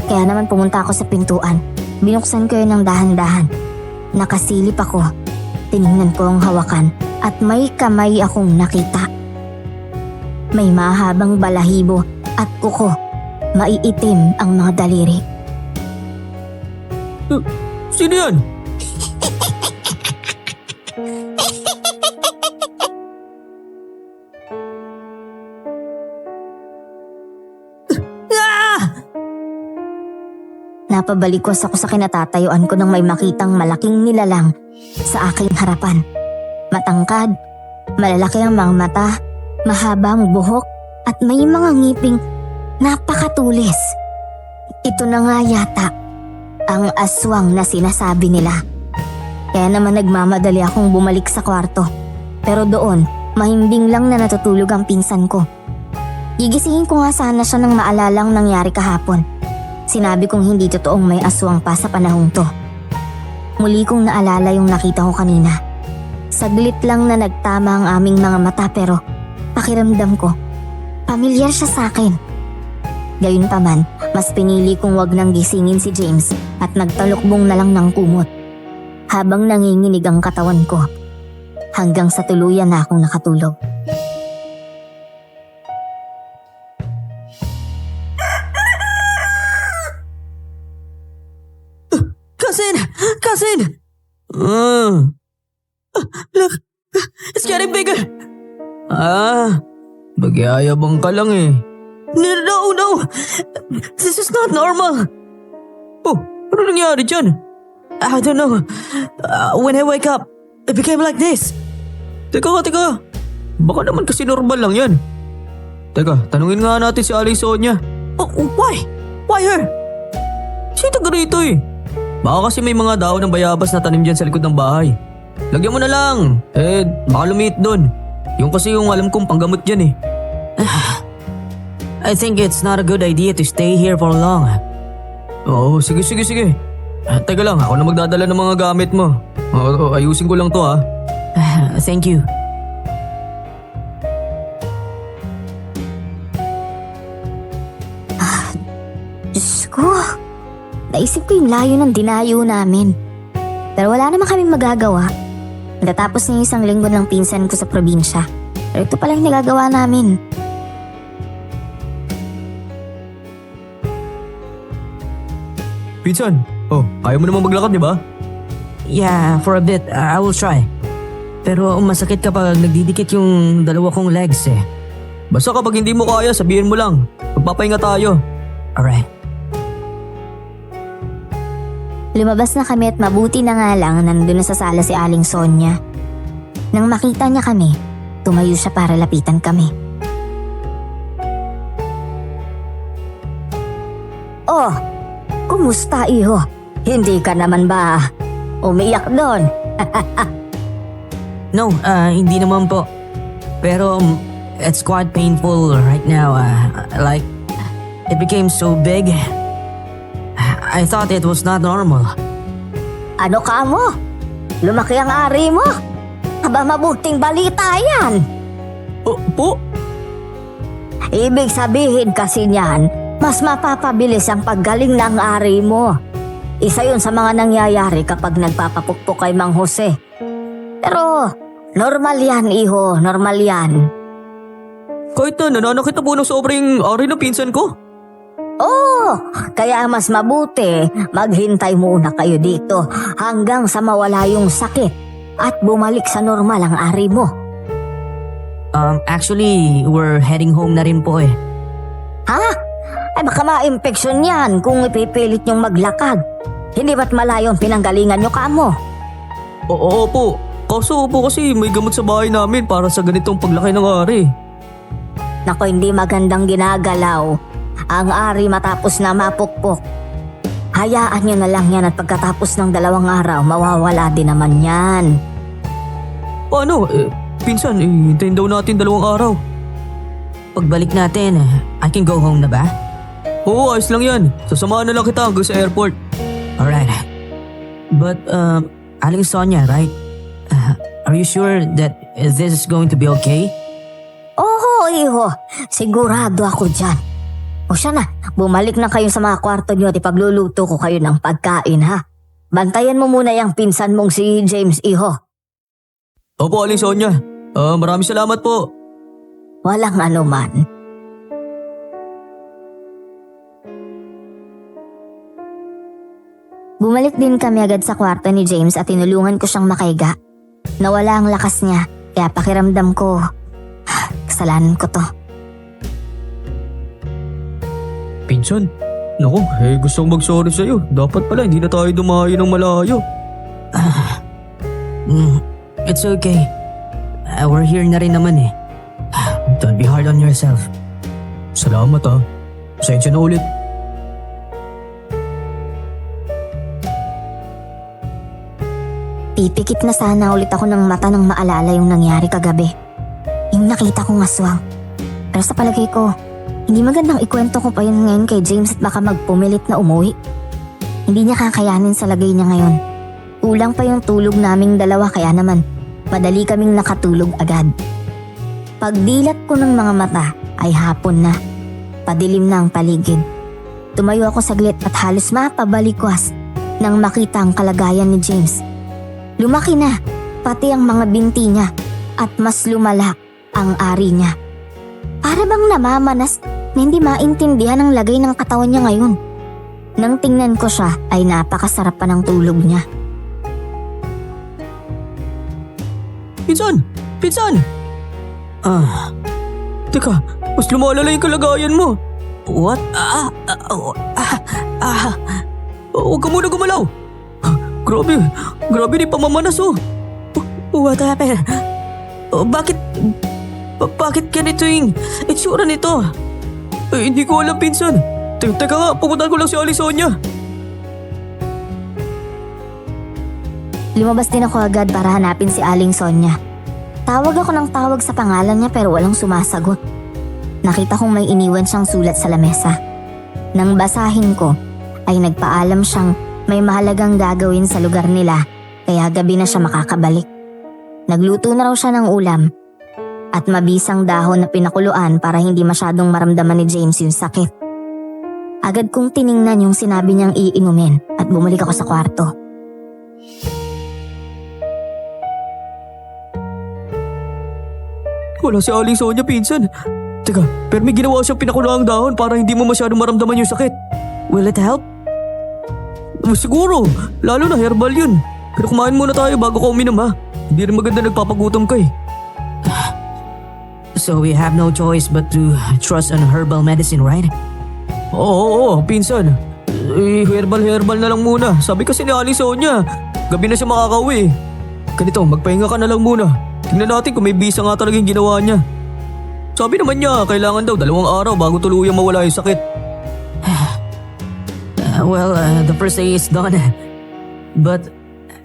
Kaya naman pumunta ako sa pintuan. Binuksan ko yun ng dahan-dahan. Nakasilip ako. Tiningnan ko ang hawakan at may kamay akong nakita. May mahabang balahibo at kuko. Maiitim ang mga daliri. Sino yan? Napabalikwas ako sa kinatatayuan ko nang may makitang malaking nilalang sa aking harapan. Matangkad, malalaki ang mga mata, mahabang buhok at may mga ngiping napakatulis. Ito na nga yata ang aswang na sinasabi nila. Kaya naman nagmamadali akong bumalik sa kwarto. Pero doon, mahimbing lang na natutulog ang pinsan ko. Gigisingin ko nga sana siya nang maalalang nangyari kahapon. Sinabi kong hindi totoong may aswang pa sa panahong to. Muli kong naalala yung nakita ko kanina. Saglit lang na nagtama ang aming mga mata pero pakiramdam ko, pamilyar siya sa akin. Gayunpaman, mas pinili kong wag nang gisingin si James at nagtalukbong na lang ng kumot. Habang nanginginig ang katawan ko, hanggang sa tuluyan na akong nakatulog. Cousin! Look, it's getting bigger. Magyayabang ka lang eh. No! This is not normal. Oh, ano nangyari dyan? I don't know. When I wake up, it became like this. Teka. Baka naman kasi normal lang yan. Teka, tanungin nga natin si Aling Sonia. Oh, why? Why her? Siya taga rito eh. Baka kasi may mga daon ng bayabas na tanim dyan sa likod ng bahay. Lagyan mo na lang. Baka lumiit doon. Yung kasi yung alam kong panggamot dyan eh. I think it's not a good idea to stay here for long. Oo, sige. Teka lang, ako na magdadala ng mga gamit mo. Ayusin ko lang to ha. Thank you. Diyos ko, naisip ko yung layo ng dinayo namin. Pero wala naman kaming magagawa. Natapos niya isang linggo ng pinsan ko sa probinsya. Pero ito palang nagagawa namin. Pinsan, ayaw mo naman maglakad, di ba? Yeah, for a bit, I will try. Pero masakit kapag nagdidikit yung dalawa kong legs eh. Basta kapag hindi mo kaya, sabihin mo lang. Magpapahinga tayo. Alright. Lumabas na kami at mabuti na nga lang nandun na sa sala si Aling Sonia. Nang makita niya kami, tumayo siya para lapitan kami. Oh, kumusta iho? Hindi ka naman ba umiyak doon? No, hindi naman po. Pero it's quite painful right now. Like, it became so big. I thought it was not normal. Ano ka mo? Lumaki ang ari mo? Aba, mabuting balita yan. Po? Ibig sabihin kasi niyan, mas mapapabilis ang paggaling ng ari mo. Isa yun sa mga nangyayari kapag nagpapapukpok kay Mang Jose. Pero, normal yan, iho. Normal yan. Kahit na nananakit na po ng sobrang ari ng pinsan ko. Oh, kaya mas mabuti maghintay muna kayo dito hanggang sa mawala yung sakit at bumalik sa normal ang ari mo. Actually, we're heading home na rin po eh. Ha? Ay baka ma-infeksyon yan kung ipipilit niyong maglakad. Hindi ba't malayo ang pinanggalingan niyo kamo? Oo po. Kaso po kasi may gamot sa bahay namin para sa ganitong paglaki ng ari. Nako, hindi magandang ginagalaw ang ari matapos na mapukpok. Hayaan niyo na lang yan at pagkatapos ng 2 araw, mawawala din naman yan. Paano? Pinsan, hintayin daw natin 2 araw. Pagbalik natin, I can go home na ba? Oo, ayos lang yan. Sasamahan na lang kita hanggang sa airport. Alright. But, Aling Sonia, right? Are you sure that this is going to be okay? Oo, iho. Sigurado ako dyan. O siya na, bumalik na kayo sa mga kwarto niyo at ipagluluto ko kayo ng pagkain, ha? Bantayan mo muna yung pinsan mong si James, iho. Opo, Aling Sonia. Maraming salamat po. Walang anuman. Bumalik din kami agad sa kwarto ni James at tinulungan ko siyang makaiga. Nawala ang lakas niya, kaya pakiramdam ko, kasalanan ko to. Pinsan, naku, gusto kong mag-sorry sa'yo. Dapat pala, hindi na tayo dumayo ng malayo. It's okay. We're here na rin naman eh. Don't be hard on yourself. Salamat Pasensya na ulit. Pipikit na sana ulit ako ng mata nang maalala yung nangyari kagabi. Yung nakita kong aswang. Pero sa palagay ko, hindi magandang ikwento ko pa yun ngayon kay James at baka magpumilit na umuwi. Hindi niya kakayanin sa lagay niya ngayon. Kulang pa yung tulog naming 2 kaya naman, madali kaming nakatulog agad. Pagdilat ko ng mga mata ay hapon na. Padilim na ang paligid. Tumayo ako saglit at halos mapabalikwas nang makita ang kalagayan ni James. Lumaki na, pati ang mga binti niya at mas lumala ang ari niya. Para bang namamanas na hindi maintindihan ang lagay ng katawan niya ngayon. Nang tingnan ko siya ay napakasarap pa ng tulog niya. Pinsan! Pinsan! Teka, mas lumalala yung kalagayan mo. What? Huwag ka muna gumalaw. Grabe ni pamamanas What happened? Bakit ganito yung itsura nito? Hindi ko alam, pinsan. Teka nga, pupuntahan ko lang si Aling Sonia. Lumabas din ako agad para hanapin si Aling Sonia. Tawag ako ng tawag sa pangalan niya pero walang sumasagot. Nakita kong may iniwan siyang sulat sa lamesa. Nang basahin ko, ay nagpaalam siyang may mahalagang gagawin sa lugar nila kaya gabi na siya makakabalik. Nagluto na raw siya ng ulam at mabisang dahon na pinakuluan para hindi masyadong maramdaman ni James yung sakit. Agad kong tiningnan yung sinabi niyang iinumin at bumalik ako sa kwarto. Wala si Aling Sonia, pinsan. Teka, pero may ginawa siyang pinakulaang dahon para hindi mo masyadong maramdaman yung sakit. Will it help? Siguro, lalo na herbal yun. Pero kumain muna tayo bago ka uminom ha. Hindi rin maganda nagpapagutom ka eh. So we have no choice but to trust on herbal medicine, right? Oo, pinsan. Herbal na lang muna. Sabi kasi ni Aling Sonia, gabi na siya makakauwi. Ganito, magpahinga ka na lang muna. Tingnan natin kung may bisa nga talagang ginawa niya. Sabi naman niya, kailangan daw 2 araw bago tuluyang mawala yung sakit. The first day is done. But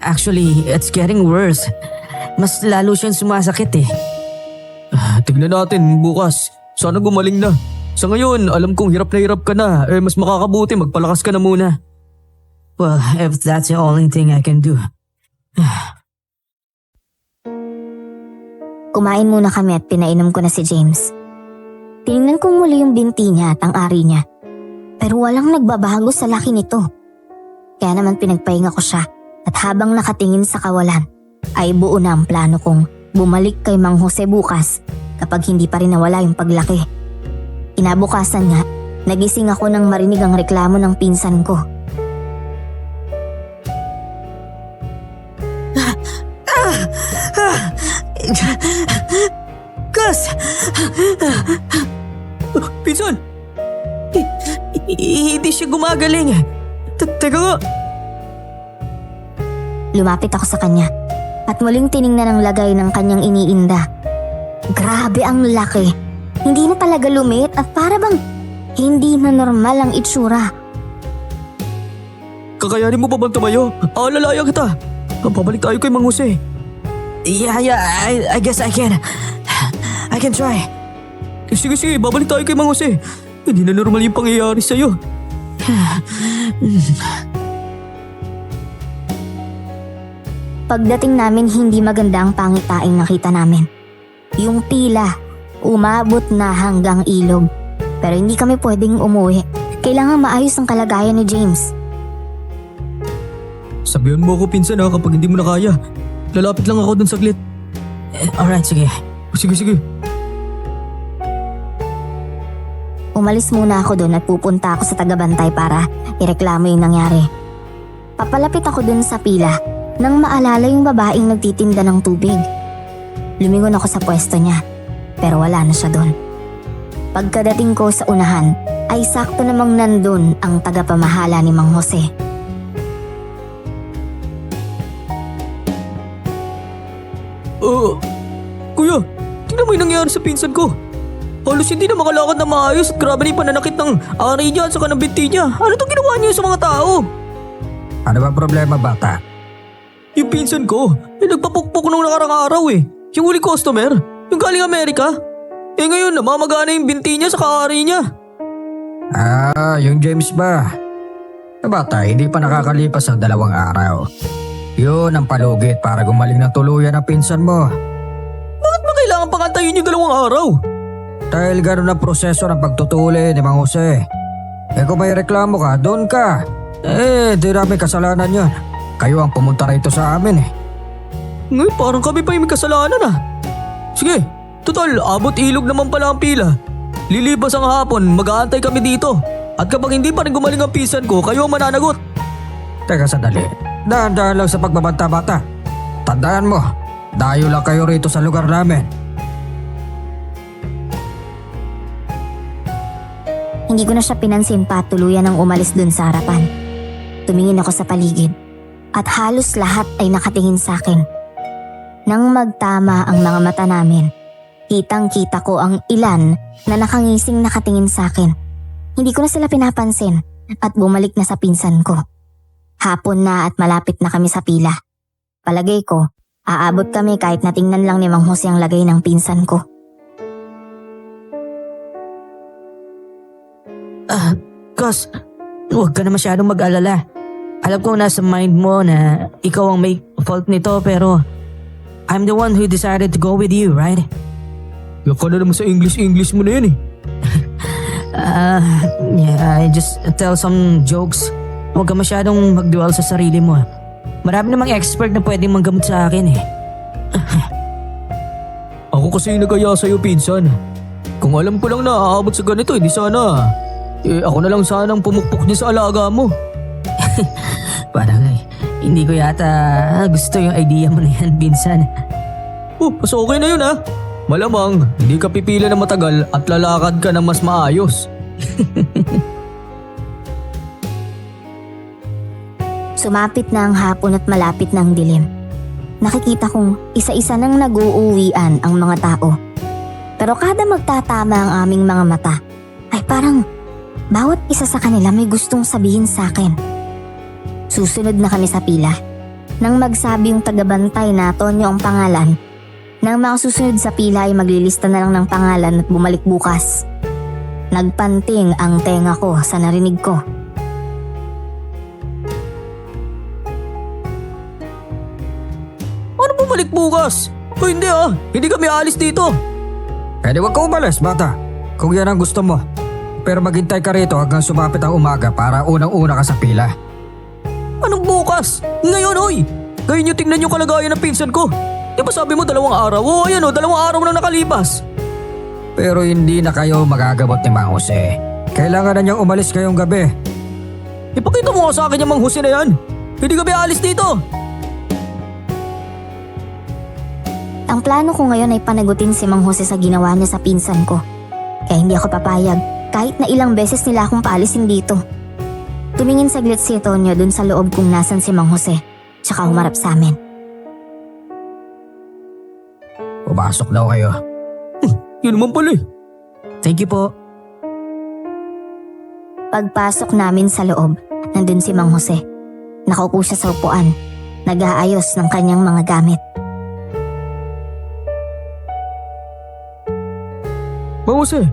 actually, it's getting worse. Mas lalo siyang sumasakit eh. Tignan natin bukas. Sana gumaling na. Sa ngayon, alam kong hirap ka na. Mas makakabuti, magpalakas ka na muna. Well, if that's the only thing I can do. Kumain muna kami at pinainom ko na si James. Tinignan kong muli yung binti niya at ang ari niya. Pero walang nagbabago sa laki nito. Kaya naman pinagpahinga ko siya at habang nakatingin sa kawalan, ay buo na ang plano kong bumalik kay Mang Jose bukas kapag hindi pa rin nawala yung paglaki. Kinabukasan nga, nagising ako nang marinig ang reklamo ng pinsan ko. Gus! Pinsan! Hindi siya gumagaling. Teka nga! Lumapit ako sa kanya at muling tiningnan ang lagay ng kanyang iniinda. Grabe ang laki. Hindi na talaga lumit at para bang hindi na normal ang itsura. Kakayanin mo pa bang tumayo? Aalalayan kita. Pabalik tayo kay Mang Jose. Yeah, I guess I can. I can try. Sige, babalik tayo kay Mang Jose. Hindi na normal yung pangyayari sa'yo. Pagdating namin hindi maganda ang pangitaing nakita namin. Yung pila, umabot na hanggang ilog. Pero hindi kami pwedeng umuwi. Kailangan maayos ang kalagayan ni James. Sabihan mo ako pinsan ha kapag hindi mo na kaya. Lalapit lang ako dun saglit. Alright, sige. Sige. Umalis muna ako doon at pupunta ako sa tagabantay para ireklamo yung nangyari. Papalapit ako doon sa pila nang maalala yung babaeng nagtitinda ng tubig. Lumingon ako sa pwesto niya pero wala na siya doon. Pagkadating ko sa unahan ay sakto namang nandun ang tagapamahala ni Mang Jose. Kuya, tingnan mo yung nangyari sa pinsan ko. Halos hindi na makalakad na maayos at grabe na yung pananakit ng ari niya at saka ng binti niya. Ano itong ginawa niya sa mga tao? Ano ba problema, bata? Yung pinsan ko, nagpapukpok nung nakarang araw eh. Yung huling customer, yung galing Amerika. Ngayon namamagana yung binti niya sa ari niya. Yung James ba? Bata, hindi pa nakakalipas ang 2 araw. Yun ang palugit para gumaling na tuluyan ang pinsan mo. Bakit ba kailangan pangantayin yung 2 araw? Dahil gano'n ang proseso ng pagtutuli ni Mang Jose. Kung may reklamo ka, doon ka. Di namin kasalanan yun. Kayo ang pumunta rito sa amin eh. Ngayon parang kami pa yung may kasalanan ah. Sige, total abot ilog naman pala ang pila. Lilipas ang hapon, mag-aantay kami dito. At kapag hindi pa rin gumaling ang pinsan ko, kayo ang mananagot. Teka sandali, dahan-dahan lang sa pagbabanta, bata. Tandaan mo, dayo lang kayo rito sa lugar namin. Hindi ko na siya pinansin pa at tuluyan ang umalis dun sa harapan. Tumingin ako sa paligid at halos lahat ay nakatingin sa akin. Nang magtama ang mga mata namin, kitang-kita ko ang ilan na nakangising nakatingin sa akin. Hindi ko na sila pinapansin at bumalik na sa pinsan ko. Hapon na at malapit na kami sa pila. Palagay ko, aabot kami kahit natingnan lang ni Mang Jose ang lagay ng pinsan ko. Gus, huwag ka na masyadong mag-alala. Alam ko nasa mind mo na ikaw ang may fault nito pero I'm the one who decided to go with you, right? Yan ka na naman sa English mo na yan eh. Yeah, I just tell some jokes. Huwag ka masyadong magdual sa sarili mo. Marami namang expert na pwedeng manggamot sa akin eh. Ako kasi yung nagaya sa'yo, pinsan. Kung alam ko lang na aabot sa ganito, di sana. Ako na lang sanang pumukpok niya sa alaga mo. Parang hindi ko yata gusto yung idea mo na yan, pinsan. Mas okay na yun ha. Malamang, hindi ka pipila na matagal at lalakad ka na mas maayos. Sumapit na ang hapon at malapit na ang dilim. Nakikita kong isa-isa nang nag-uuwian ang mga tao. Pero kada magtatama ang aming mga mata, ay parang bawat isa sa kanila may gustong sabihin sa akin. Susunod na kami sa pila. Nang magsabi yung tagabantay na Tonyo ang pangalan, nang mga susunod sa pila ay maglilista na lang ng pangalan at bumalik bukas. Nagpanting ang tenga ko sa narinig ko. Ano bumalik bukas? Hindi hindi kami alis dito. Pwede wag ka umalis, bata. Kung yan ang gusto mo. Pero maghintay ka rito hanggang sumapit ang umaga para unang-una ka sa pila. Anong bukas? Ngayon, oy! Ngayon yung tingnan yung kalagayan ng pinsan ko. Di ba sabi mo 2 araw? Oo, ayan 2 araw na nakalipas. Pero hindi na kayo magagamot ni Mang Jose. Kailangan na niyang umalis ngayong gabi. Ipakita mo nga sa akin yung Mang Jose na yan. Hindi kami alis dito. Ang plano ko ngayon ay panagutin si Mang Jose sa ginawa niya sa pinsan ko. Kaya hindi ako papayag kahit na ilang beses nila akong paalisin dito. Tumingin saglit si Tonyo dun sa loob kung nasan si Mang Jose, tsaka humarap sa amin. Pumasok daw kayo. Yun naman pala eh. Thank you po. Pagpasok namin sa loob, nandun si Mang Jose. Nakaupo siya sa upuan, nag-aayos ng kanyang mga gamit. Mang Jose,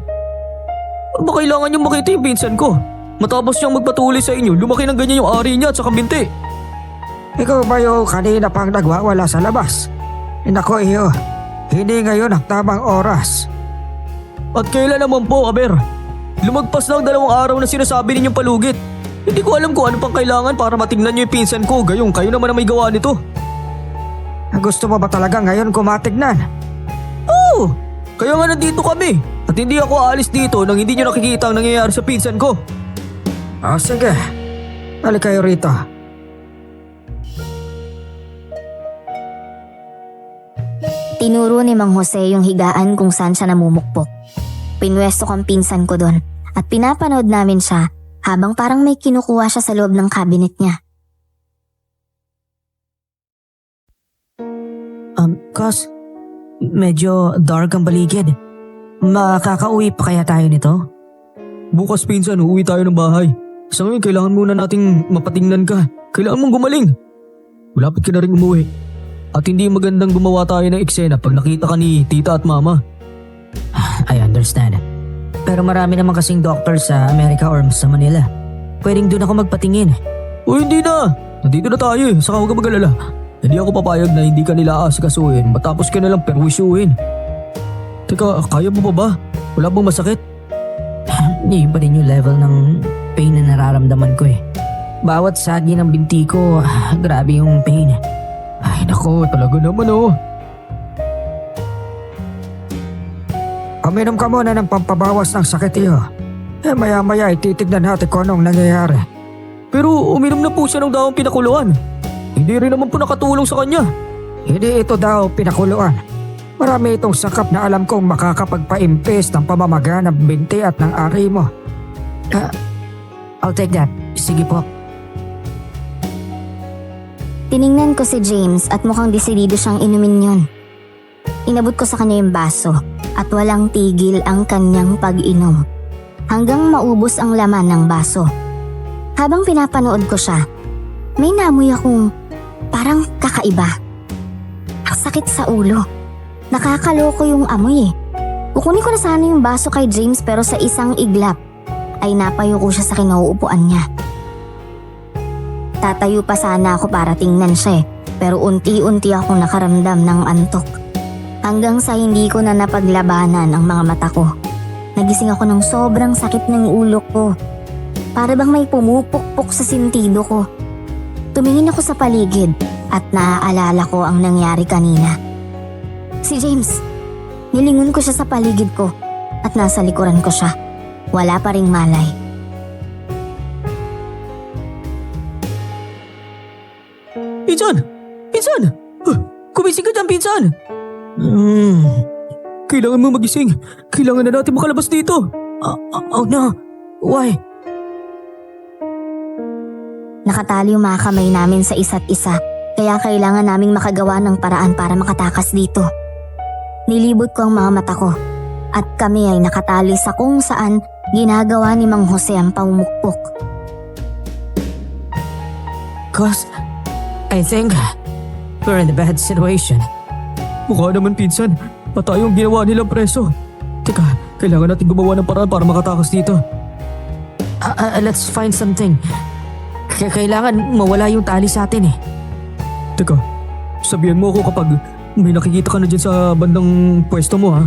ba kailangan niyong makita yung pinsan ko? Matapos siyang magpatuloy sa inyo, lumaki ng ganyan yung ari niya at saka binti. Ikaw ba yung kanina pang nagwawala sa labas? Nako iyo, hindi ngayon ang tamang oras. At kailan naman po, Aber? Lumagpas na ang 2 araw na sinasabi ninyong palugit. Hindi ko alam kung ano pang kailangan para matingnan niyo yung pinsan ko, gayong kayo naman ang may gawa nito. Gusto mo ba talaga ngayon kumatignan? Oo! Kaya nga nandito kami. At hindi ako aalis dito nang hindi niyo nakikita ang nangyayari sa pinsan ko. Sige, balik kayo rito. Tinuro ni Mang Jose yung higaan kung saan siya namumukpok. Pinwesto ko ang pinsan ko doon at pinapanood namin siya habang parang may kinukuha siya sa loob ng cabinet niya. Cos, medyo dark ang baligid. Makakauwi pa kaya tayo nito? Bukas pinsan, uuwi tayo ng bahay. Sa ngayon, kailangan muna nating mapatingnan ka. Kailangan mong gumaling. Malapit ka na rin umuwi. At hindi magandang gumawa tayo ng eksena pag nakita ka ni tita at mama. I understand. Pero marami naman kasing doctor sa Amerika or sa Manila. Pwedeng doon ako magpatingin. O hindi na. Nandito na tayo eh. Saka huwag ka mag-alala. Hindi ako papayag na hindi ka nila aasikasuhin matapos ka nalang perwisyuhin. Teka, kaya mo pa ba? Wala bang masakit? Hindi pa rin yung level ng pain na nararamdaman ko eh. Bawat sagi ng binti ko, grabe yung pain. Ay nako, talaga naman oh. Uminom ka muna ng pampabawas ng sakit iyo. Maya-maya titignan natin kung anong nangyayari. Pero uminom na po siya ng dawang pinakuluan. Hindi rin naman po nakatulong sa kanya. Hindi ito daw pinakuluan. Marami itong sakap na alam kong makakapagpaimpes ng pamamaga ng binti at ng ari mo. I'll take that. Sige po. Tiningnan ko si James at mukhang desidido siyang inumin yun. Inabot ko sa kanya yung baso at walang tigil ang kanyang pag-inom. Hanggang maubos ang laman ng baso. Habang pinapanood ko siya, may namoy akong parang kakaiba. Ang sakit sa ulo. Nakakaloko yung amoy eh. Kukunin ko na sana yung baso kay James pero sa isang iglap ay napayo ko siya sa kinauupuan niya. Tatayo pa sana ako para tingnan siya eh, pero unti-unti akong nakaramdam ng antok. Hanggang sa hindi ko na napaglabanan ang mga mata ko. Nagising ako ng sobrang sakit ng ulo ko. Para bang may pumupukpok sa sintido ko. Tumingin ako sa paligid at naaalala ko ang nangyari kanina. Si James. Nilingon ko siya sa paligid ko at nasa likuran ko siya. Wala pa ring malay. Pinsan! Pinsan! Kumising ka dyan, Pinsan! Kailangan mo magising. Kailangan na natin makalabas dito. Oh no. Why? Nakatali yung mga kamay namin sa isa't isa, kaya kailangan naming makagawa ng paraan para makatakas dito. Nilibot ko ang mga mata ko at kami ay nakatali sa kung saan ginagawa ni Mang Jose ang pamumukpok. Cause I think we're in a bad situation. Mukha naman, Pinsan. Patay yung ginawa nilang preso. Teka, kailangan natin gumawa ng paraan para makatakas dito. Let's find something. Kailangan mawala yung tali sa atin eh. Teka, sabihan mo ako kapag may nakikita ka na dyan sa bandang pwesto mo, ha?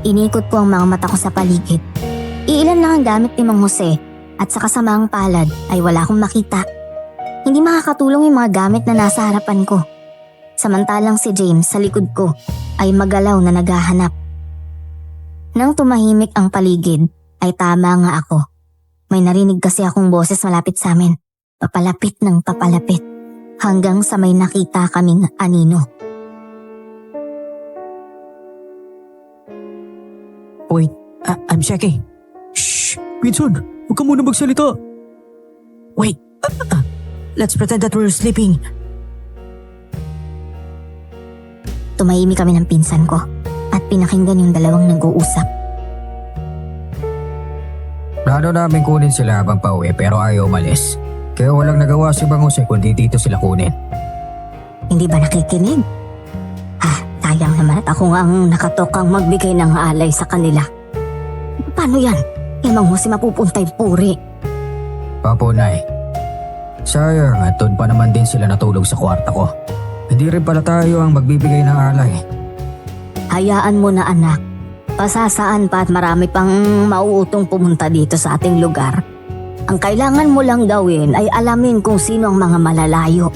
Inikot ko ang mga mata ko sa paligid. Iilan lang ang gamit ni Mang Jose at sa kasamaang palad ay wala akong makita. Hindi makakatulong yung mga gamit na nasa harapan ko. Samantalang si James sa likod ko ay magalaw na naghahanap. Nang tumahimik ang paligid ay tama nga ako. May narinig kasi akong boses malapit sa amin. Papalapit ng papalapit hanggang sa may nakita kaming anino. Wait, I'm checking. Shh! Pinsan, huwag ka muna magsalita. Wait. Let's pretend that we're sleeping. Tumahimik kami ng pinsan ko at pinakinggan yung dalawang nag-uusap. Plano namin kunin sila habang pauwi pero ayaw umalis. Kaya walang nagawa si Mang Jose kundi dito sila kunin. Hindi ba nakikinig? Sayang naman at ako nga ang nakatokang magbigay ng alay sa kanila. Paano yan? Mang Jose mapupuntay puri. Papo, Nay. Sayang at doon pa naman din sila natulog sa kwarta ko. Hindi rin pala tayo ang magbibigay ng alay. Hayaan mo na anak. Pasasaan pa at marami pang mauutong pumunta dito sa ating lugar. Ang kailangan mo lang gawin ay alamin kung sino ang mga malalayo.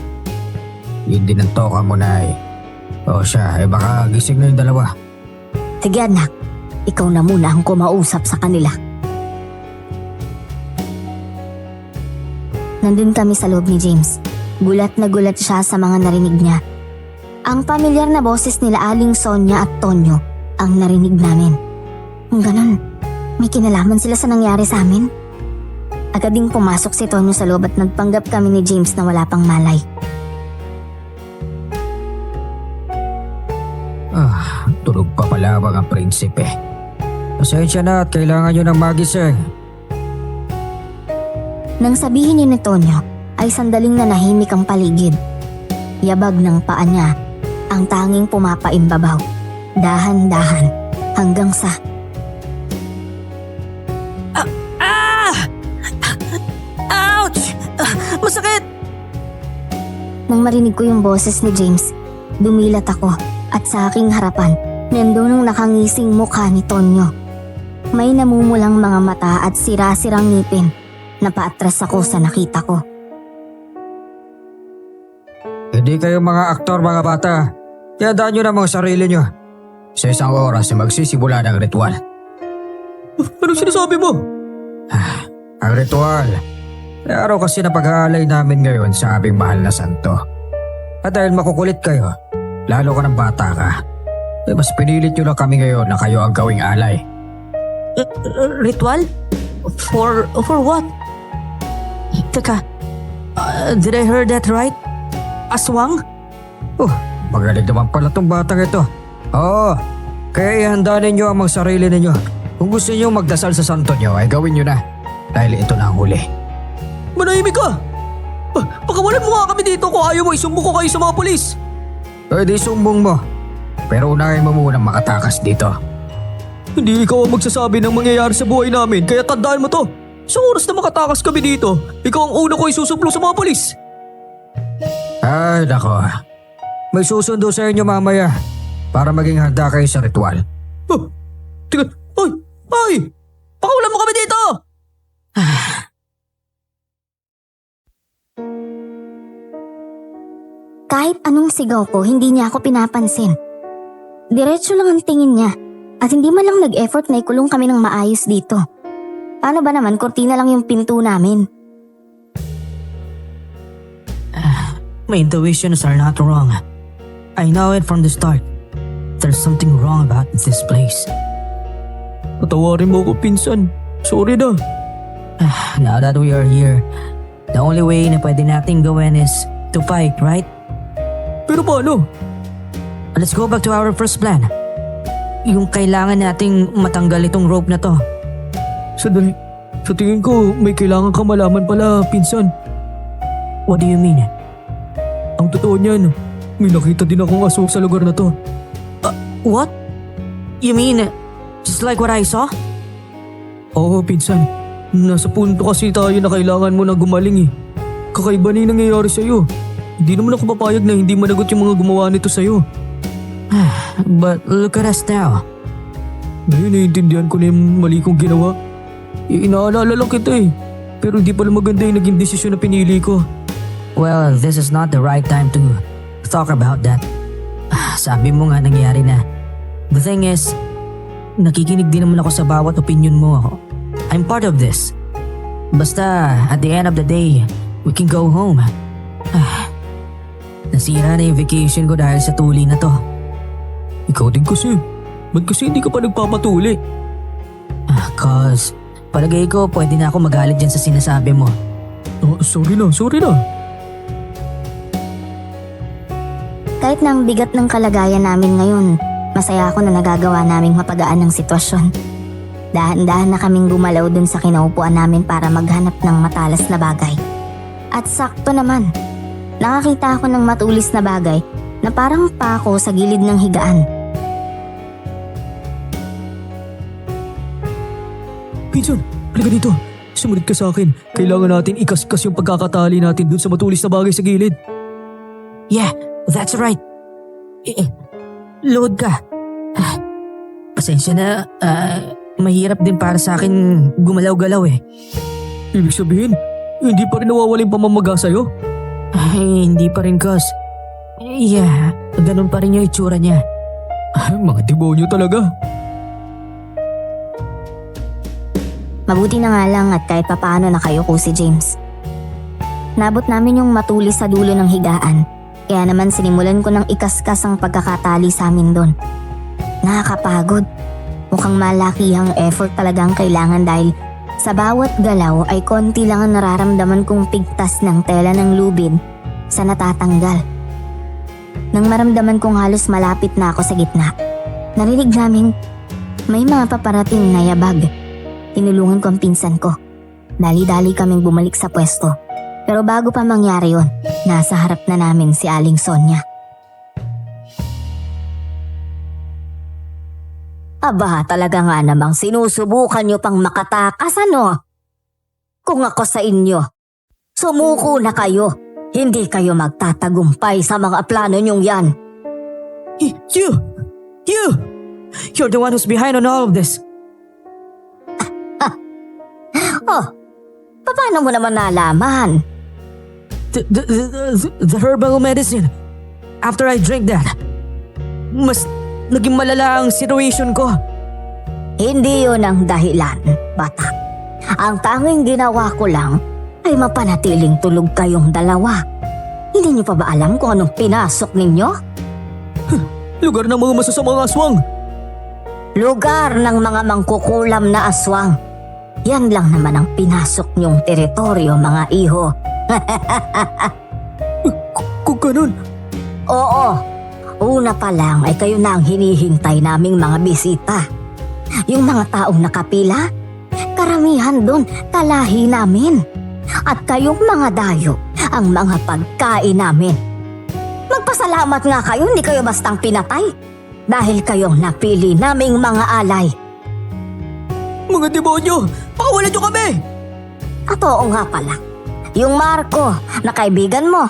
Yun din ang toka mo, Nay. O siya, baka gising na yung dalawa. Sige anak, ikaw na muna ang kumausap sa kanila. Nandun kami sa loob ni James. Gulat na gulat siya sa mga narinig niya. Ang pamilyar na boses nila Aling Sonia at Tonyo ang narinig namin. Kung ganon, may kinalaman sila sa nangyari sa amin. Agad ding pumasok si Tonyo sa loob at nagpanggap kami ni James na wala pang malay. Tulog pa palawag ang prinsipe. Pasensya na at kailangan nyo ng magising. Nang sabihin niya ni Tonyo, ay sandaling nanahimik ang paligid. Yabag ng paa niya ang tanging pumapaimbabaw. Dahan-dahan hanggang sa... Ouch! Masakit! Nang marinig ko yung boses ni James, dumilat ako at sa aking harapan, nandun ang nakangising mukha ni Tonyo. May namumulang mga mata at sira-sirang ngipin. Napaatras ako sa nakita ko. Hindi kayo mga aktor, mga bata. Tiyandaan nyo na mga sarili nyo. Sa isang oras ay magsisimula ng ritual. Anong sinasabi mo? Ang ritual. Ay araw kasi na pag-aalay namin ngayon sa aming mahal na santo. At dahil makukulit kayo, lalo ka ng bata ka, ay mas pinilit nyo lang kami ngayon na kayo ang gawing alay. Ritual? For what? Teka, did I hear that right? Aswang? Magaling naman pala tong batang ito. Oo, kaya ihanda ninyo ang mga sarili ninyo. Kung gusto niyo magdasal sa santo nyo ay gawin nyo na. Dahil ito na ang huli. Manahimik ka! Pakawalan mo nga kami dito kung ayaw mo isumbong ko kayo sa mga polis. Pwede sumbong mo. Pero unahin mo munang makatakas dito. Hindi ikaw ang magsasabi ng mangyayari sa buhay namin kaya tandaan mo to. Sa oras na makatakas kami dito, ikaw ang una ko isusumbong sa mga polis. Ay, nako. May susundo sa inyo mamaya. para maging handa kayo sa ritual. Oh, teka, ay! Ay! Pakawalan mo kami dito! Kahit anong sigaw ko, hindi niya ako pinapansin. Diretso lang ang tingin niya at hindi man lang nag-effort na ikulong kami ng maayos dito. Paano ba naman, kortina lang yung pinto namin? My intuitions are not wrong. I know it from the start. There's something wrong about this place. Patawarin mo ko, pinsan. Sorry na. Now that we are here, the only way na pwede natin gawin is to fight, right? Pero paano? Let's go back to our first plan. Yung kailangan nating matanggal itong rope na to. Sandali. Sa tingin ko, may kailangan ka malaman pala, pinsan. What do you mean? Ang totoo niyan, may nakita din akong aso sa lugar na to. What? You mean, just like what I saw? Oo, pinsan. Nasa punto kasi tayo na kailangan mo na gumaling eh. Kakaiba na yung nangyayari sa'yo. Hindi naman ako papayag na hindi managot yung mga gumawa nito sa'yo. But look at us now. Ngayon, naiintindihan ko na yung mali kong ginawa. Inaalala lang kita eh. Pero hindi pala maganda yung naging desisyon na pinili ko. Well, this is not the right time to talk about that. Sabi mo nga nangyari na. The thing is, nakikinig din naman ako sa bawat opinion mo. I'm part of this. Basta, at the end of the day, we can go home. Nasira na yung vacation ko dahil sa tuli na to. Ikaw din kasi. Ba't kasi hindi ka pa nagpapatuli? Cause, palagay ko pwede na ako magalit dyan sa sinasabi mo. Oh, sorry na. Kahit na ang bigat ng kalagayan namin ngayon, masaya ako na nagagawa naming mapagaan ng sitwasyon. Dahan-dahan na kaming gumalaw dun sa kinaupuan namin para maghanap ng matalas na bagay. At sakto naman, nakakita ako ng matulis na bagay na parang pako sa gilid ng higaan. Pinsan, halika dito. Sumunod ka sa akin. Kailangan natin ikaskas yung pagkakatali natin dun sa matulis na bagay sa gilid. Yeah, that's right. Load ka. Pasensya na, mahirap din para sa akin gumalaw-galaw eh. Ibig sabihin, hindi pa rin nawawala yung pamamaga sa'yo? Ay, hindi pa rin cause. Yeah, ganun pa rin yung itsura niya. Ay, mga demonyo talaga. Mabuti na nga lang at kahit papaano nakayuko si James. Nabot namin yung matulis sa dulo ng higaan, kaya naman sinimulan ko ng ikaskas ang pagkakatali sa amin doon. Nakakapagod. Mukhang malakihang effort talaga ang kailangan dahil sa bawat galaw ay konti lang ang nararamdaman kong pigtas ng tela ng lubid sa natatanggal. Nang maramdaman kong halos malapit na ako sa gitna, narinig namin may mga paparating na yabag. Tinulungan ko ang pinsan ko. Dali-dali kaming bumalik sa pwesto. Pero bago pa mangyari yon, nasa harap na namin si Aling Sonia. Aba, talaga nga namang sinusubukan niyo pang makatakas, ano? Kung ako sa inyo, sumuko na kayo. Hindi kayo magtatagumpay sa mga plano niyong yan. You! You're the one who's behind on all of this. Oh, paano mo naman nalaman? The herbal medicine. After I drink that, mas naging malala ang situation ko. Hindi yun ang dahilan, bata. Ang tanging ginawa ko lang ay mapanatiling tulog kayong dalawa. Hindi niyo pa ba alam kung anong pinasok ninyo? Lugar ng mga masasamang aswang. Lugar ng mga mangkukulam na aswang. Yan lang naman ang pinasok niyong teritoryo, mga iho. Kung ganun, Oo, una pa lang ay kayo na ang hinihintay naming mga bisita. Yung mga taong nakapila, karamihan doon talahi namin. At kayong mga dayo, ang mga pagkain namin. Magpasalamat nga kayo, hindi kayo bastang pinatay. Dahil kayong napili naming mga alay. mga demonyo, pakawalan niyo kami! At oo nga pala, yung Marco na kaibigan mo,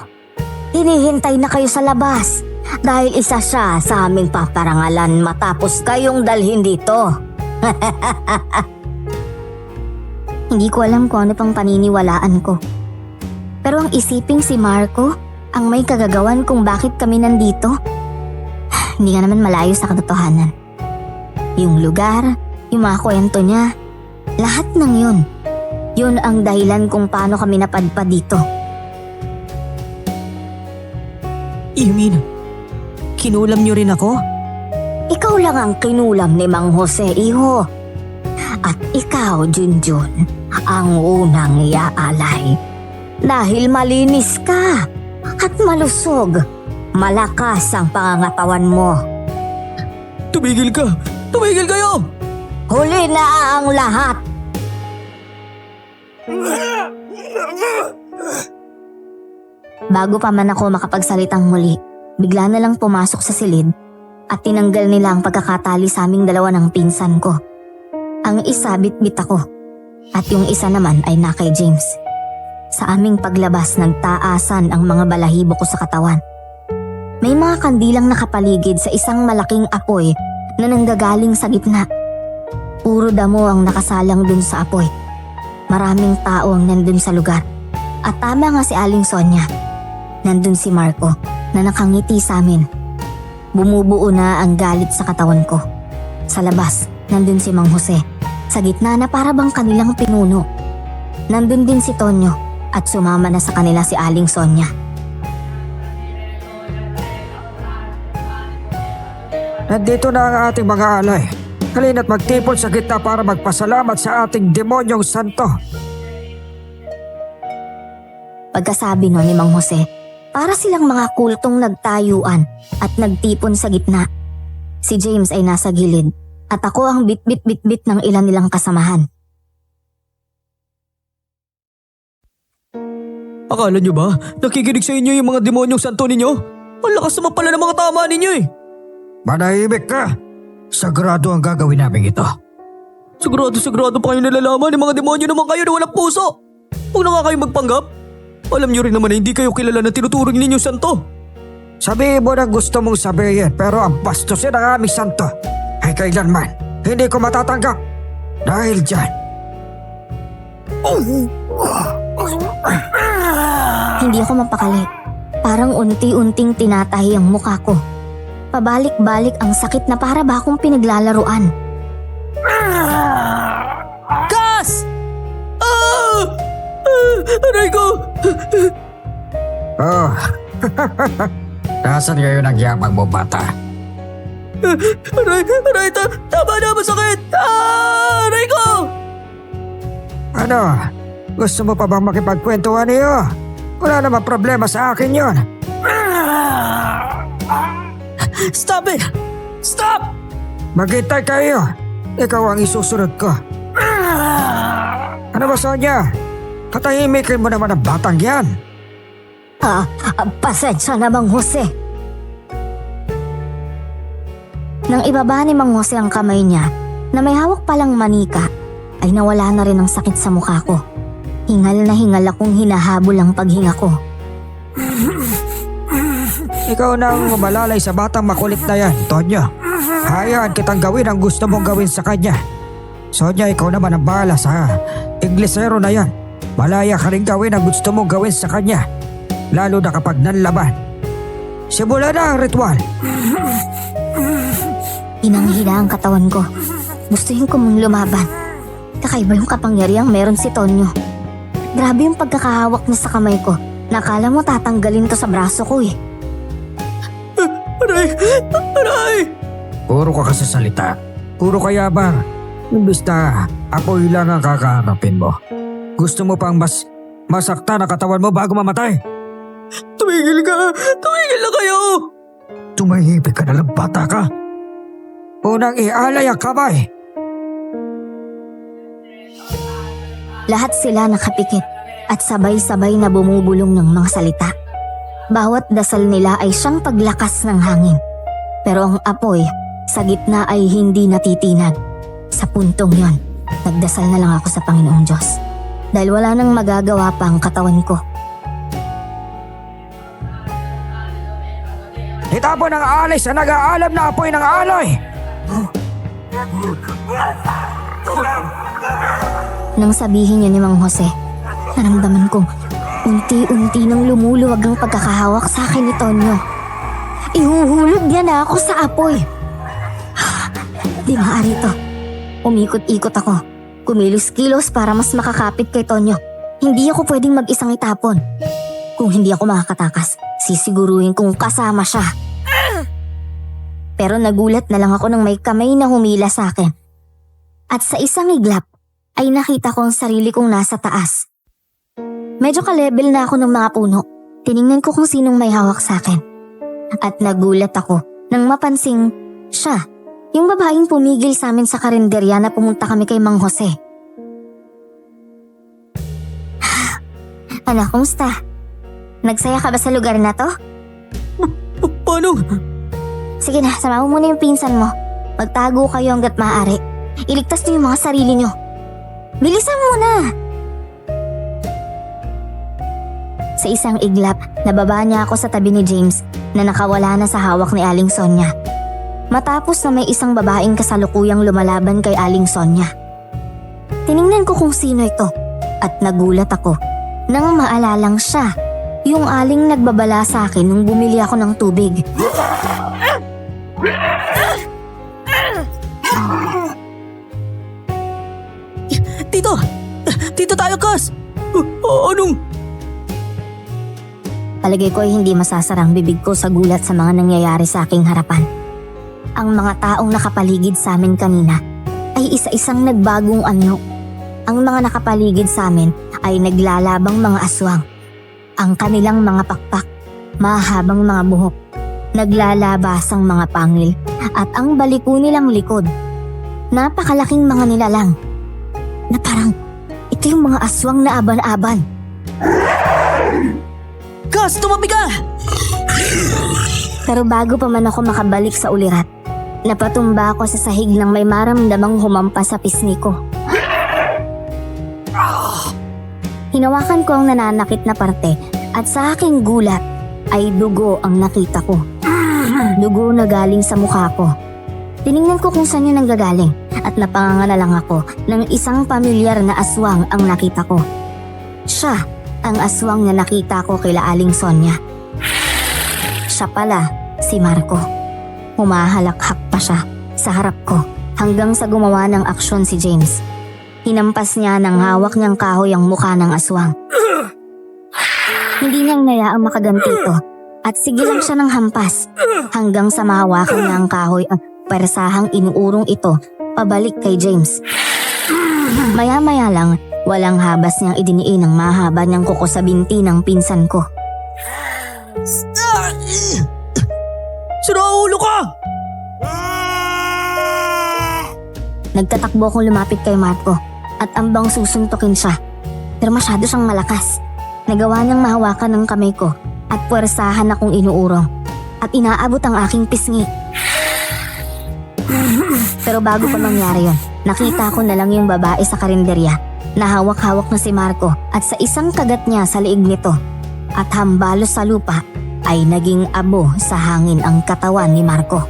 hinihintay na kayo sa labas Dahil isa siya sa aming paparangalan matapos kayong dalhin dito. Hindi ko alam kung ano pang paniniwalaan ko. Pero ang isiping si Marco ang may kagagawan kung bakit kami nandito. Hindi ka naman malayo sa katotohanan. Yung lugar, yung mga kwento niya, lahat ng yun. Yun ang dahilan kung paano kami napadpad dito. You mean, kinulam niyo rin ako? Ikaw lang ang kinulam ni Mang Jose, iho. At ikaw, Junjun, ang unang iaalay. Dahil malinis ka at malusog. Malakas ang pangangatawan mo. Tumigil ka! Tumigil kayo! Huli na ang lahat. Bago pa man ako makapagsalitang muli, bigla na lang pumasok sa silid at tinanggal nila ang pagkakatali sa aming dalawa ng pinsan ko. Ang isa bitbit ako at yung isa naman ay na kay James. Sa aming paglabas nagtaasan ang mga balahibo ko sa katawan. May mga kandilang nakapaligid sa isang malaking apoy na nanggagaling sa gitna. Puro damo ang nakasalang dun sa apoy. Maraming tao ang nandun sa lugar. At tama nga si Aling Sonia. Nandun si Marco na nakangiti sa amin. Bumubuo na ang galit sa katawan ko. Sa labas, nandun si Mang Jose. Sa gitna na para bang kanilang pinuno. Nandun din si Tonyo at sumama na sa kanila si Aling Sonia. Nandito na ang ating mga alay. Halina't magtipon sa gitna para magpasalamat sa ating demonyong santo. Pagkasabi nun ni Mang Jose, para silang mga kultong nagtayuan at nagtipon sa gitna. Si James ay nasa gilid at ako ang bit-bit-bit-bit ng ilan nilang kasamahan. Akala niyo ba, nakikinig sa inyo yung mga demonyong santo ninyo? Ang lakas naman pala ng mga tama ninyo eh! Manahimik ka! Sagrado ang gagawin namin ito. Sigurado pa kayo nalalaman ng mga demonyo naman kayo na walang puso! Huwag na nga kayo magpanggap! Alam niyo rin naman na hindi kayo kilala na tinuturing ninyong santo! Sabihin mo na gusto mong sabihin pero ang bastusin ng aming santo ay kailanman hindi ko matatanggap. Dahil dyan, Hindi ako mapakali. Parang unti-unting tinatahi ang mukha ko. Pabalik-balik ang sakit na para ba akong pinaglalaruan. Gas! Aray ko! oh, nasan ngayon ang yamang mo, bata? Aray, tama na, masakit! Aray ko! Ano? Gusto mo pa bang makipagkwentuhan niyo? Wala naman problema sa akin yon. Stop it! Stop! Maghintay kayo. Ikaw ang isusunod ko. Ano ba, Sonia? Katahimikin mo naman ang batang yan. Pasensya na, Mang Jose. Nang ibaba ni Mang Jose ang kamay niya na may hawak palang manika, ay nawala na rin ang sakit sa mukha ko. Hingal na hingal akong hinahabol ang paghinga ko. Ikaw na ang malalay sa batang makulit na yan, Tonyo. Hayaan kitang gawin ang gusto mong gawin sa kanya. Sonia, ikaw naman ang bahala sa Inglesero na yan. Malaya ka rin gawin ang gusto mong gawin sa kanya. Lalo na kapag nanlaban. Simula na ang ritual. Hinang-hina ang katawan ko. Gustuhin ko mong lumaban. Kakaiba yung kapangyarihang meron si Tonyo. Grabe yung pagkakahawak niya sa kamay ko. Nakala mo tatanggalin to sa braso ko eh. Aray! Puro ka kasi salita. Puro ka yabang. Imbis na apoy lang ang kakaharapin mo. Gusto mo pang mas masaktan ang katawan mo bago mamatay? Tumigil ka! Tumigil na kayo! Tumahimik ka na lang, bata ka. Unang ialay ang kamay. Lahat sila nakapikit at sabay-sabay na bumubulong ng mga salita. Bawat dasal nila ay siyang paglakas ng hangin. Pero ang apoy sa gitna ay hindi natitinag. Sa puntong yon, nagdasal na lang ako sa Panginoong Diyos. Dahil wala nang magagawa pa ang katawan ko. Ito! magtapon ng alay sa nag-aalam na apoy ng alay. Nang sabihin niya ni Mang Jose, naramdaman kong unti-unti nang lumuluwag ang pagkakahawak sa akin ni Tonyo. Ihuhulog niya na ako sa apoy. Di maaari to. Umikot-ikot ako. Kumilos-kilos para mas makakapit kay Tonyo. Hindi ako pwedeng mag-isang itapon. Kung hindi ako makakatakas, sisiguruhin kong kasama siya. Pero nagulat na lang ako nang may kamay na humila sa akin. At sa isang iglap, ay nakita ko ang sarili kong nasa taas. Medyo ka-level na ako ng mga puno. Tiningnan ko kung sinong may hawak sa akin. At nagulat ako nang mapansing siya, yung babaeng pumigil sa amin sa karinderya na pumunta kami kay Mang Jose. Anak, kumusta? Nagsaya ka ba sa lugar na to? Paano? Sige na, sama mo muna yung pinsan mo. Magtago kayo hanggat maaari. Iligtas niyo yung mga sarili niyo. Bilisan mo na! Sa isang iglap, nababa niya ako sa tabi ni James na nakawala na sa hawak ni Aling Sonia. Matapos na may isang babaeng kasalukuyang lumalaban kay Aling Sonia. Tiningnan ko kung sino ito at nagulat ako nang maalalang siya, yung aling nagbabala sa akin nung bumili ako ng tubig. Tito! Tito tayo, Kas! Anong? Palagay ko ay hindi masasarang bibig ko sa gulat sa mga nangyayari sa aking harapan. Ang mga taong nakapaligid sa amin kanina ay isa-isang nagbagong anyo. Ang mga nakapaligid sa amin ay naglalabang mga aswang. Ang kanilang mga pakpak, mahabang mga buhok, naglalabasang mga pangil at ang baliko nilang likod. Napakalaking mga nilalang na parang ito yung mga aswang na aban-aban. Kas, tumabi ka! Pero bago pa man ako makabalik sa ulirat, napatumba ako sa sahig nang may maramdamang humampas sa pisngi ko. Hinawakan ko ang nananakit na parte at sa aking gulat ay dugo ang nakita ko. Dugo na galing sa mukha ko. Tiningnan ko kung saan yun nanggagaling at napanganga na lang ako ng isang pamilyar na aswang ang nakita ko. Siya ang aswang na nakita ko kila Aling Sonia. Siya pala si Marco. Humahalakhak pa siya sa harap ko hanggang sa gumawa ng aksyon si James. Hinampas niya ng hawak niyang kahoy ang mukha ng aswang. Hindi niyang nayaang makaganti ito at sige lang siya ng hampas hanggang sa mahawakan niya ang kahoy at persahang inuurong ito pabalik kay James. Maya-maya lang, walang habas niyang idiniin ang mahaba niyang kuko sa binti ng pinsan ko. Sira ulo ka! Nagtatakbo akong lumapit kay Marco at ambang susuntukin siya. Pero masyado siyang malakas. Nagawa niyang mahawakan ng kamay ko at puwersahan akong inuurong at inaabot ang aking pisngi. Pero bago pa mangyari yon, nakita ko na lang yung babae sa karinderya na hawak-hawak na si Marco at sa isang kagat niya sa liig nito at hambalos sa lupa ay naging abo sa hangin ang katawan ni Marco.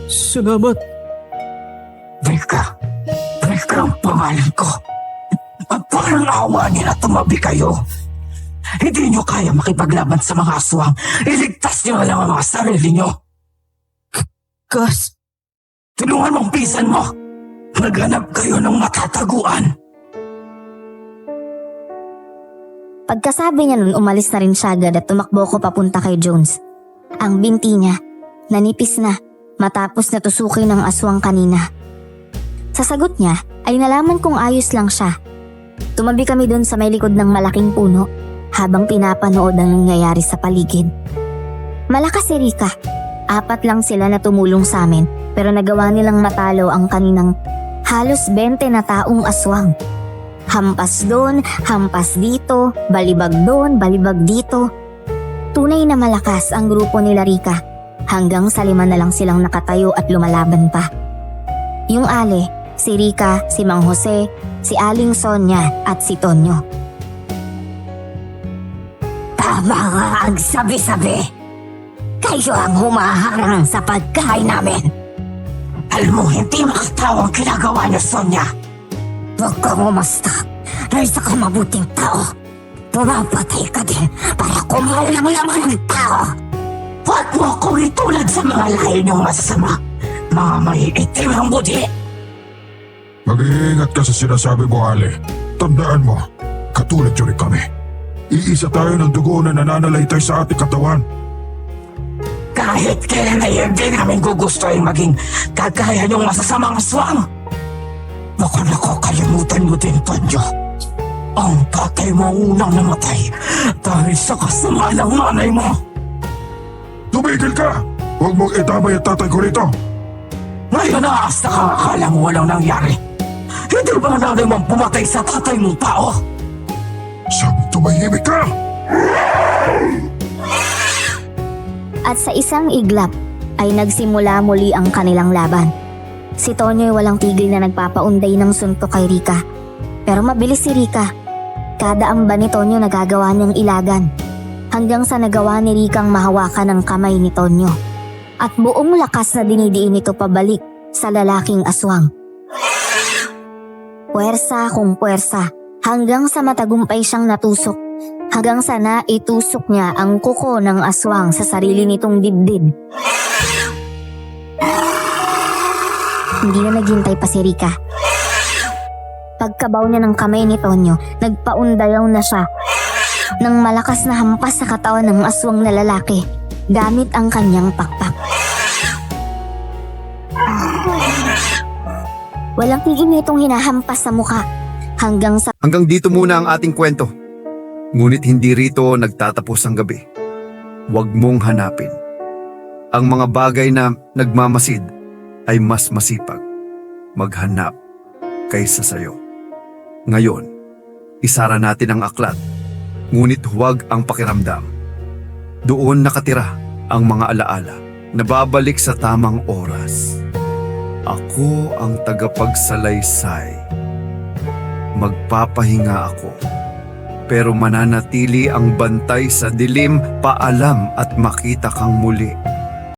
Salamat. Rika ang pangalan ko. Parang awa niyo na tumabi kayo. Hindi niyo kaya makipaglaban sa mga aswang. Iligtas niyo na lang ang mga sarili niyo. Kas, Tulungan mong pisan mo. Naghanap kayo ng matataguan. Pagkasabi niya nun, umalis na rin siya agad at tumakbo ko papunta kay Jones. Ang binti niya, nanipis na matapos natusukin ng aswang kanina. Sa sagot niya ay nalaman kong ayos lang siya. Tumabi kami dun sa may likod ng malaking puno habang pinapanood ang nangyayari sa paligid. Malakas si Rika. 4 lang sila na tumulong sa amin pero nagawa nilang matalo ang kaninang halos 20 na taong aswang. Hampas doon, hampas dito, balibag doon, balibag dito. Tunay na malakas ang grupo nila Rika hanggang sa 5 na lang silang nakatayo at lumalaban pa. Yung Ale, si Rika, si Mang Jose, si Aling Sonia at si Tonyo. mga agsabi-sabi. Kayo ang humaharang sa pagkain namin. Alam mo, hindi makatawa ang ginagawa niyo, Sonia. Huwag kang umasta. Dahil sa kamabuting tao, pumapatay ka din para kumain ng laman ng tao. Huwag mo akong itulad sa mga lahi niyong masasama. Mga may itim ang budi. Mag-iingat ka sa sinasabi mo, Ale. Tandaan mo, katulad yun rin kami. Iisa tayo ng dugo na nananalaytay sa ating katawan. Kahit kailan ay hindi namin gugustuhin maging kagaya niyong masasamang aswang. Naku, kalimutan mo din, Tonyo. Ang tatay mo ang unang namatay dahil sa kasama ng nanay mo. Tumigil ka! Huwag mong itamay ang tatay ko rito. Ngayon naasta ka, akala mo walang nangyari. Hindi ba nanay mong pumatay sa tatay mong tao? Sabi tumahimik ka! At sa isang iglap ay nagsimula muli ang kanilang laban. Si Tonyo ay walang tigil na nagpapaunday ng suntok kay Rika. Pero mabilis si Rika. Kada amba ni Tonyo nagagawa niyang ilagan. Hanggang sa nagawa ni Rikang mahawakan ang kamay ni Tonyo. At buong lakas na dinidiin ito pabalik sa lalaking aswang. Puwersa kung puwersa hanggang sa matagumpay siyang natusok. Hanggang sa naitusok niya ang kuko ng aswang sa sarili nitong dibdib. Hindi na naghintay pa si Rika. Pagkabaw niya ng kamay ni Tonyo, nagpaundayaw na siya ng malakas na hampas sa katawan ng aswang na lalaki gamit ang kanyang pakpak. Walang tigil nitong hinahampas sa mukha hanggang sa Hanggang dito muna ang ating kwento. Ngunit hindi rito nagtatapos ang gabi. Huwag mong hanapin. Ang mga bagay na nagmamasid ay mas masipag maghanap kaysa sayo. Ngayon, isara natin ang aklat, ngunit huwag ang pakiramdam. Doon nakatira ang mga alaala na babalik sa tamang oras. Ako ang tagapagsalaysay. Magpapahinga ako. Pero mananatili ang bantay sa dilim, paalam at makita kang muli.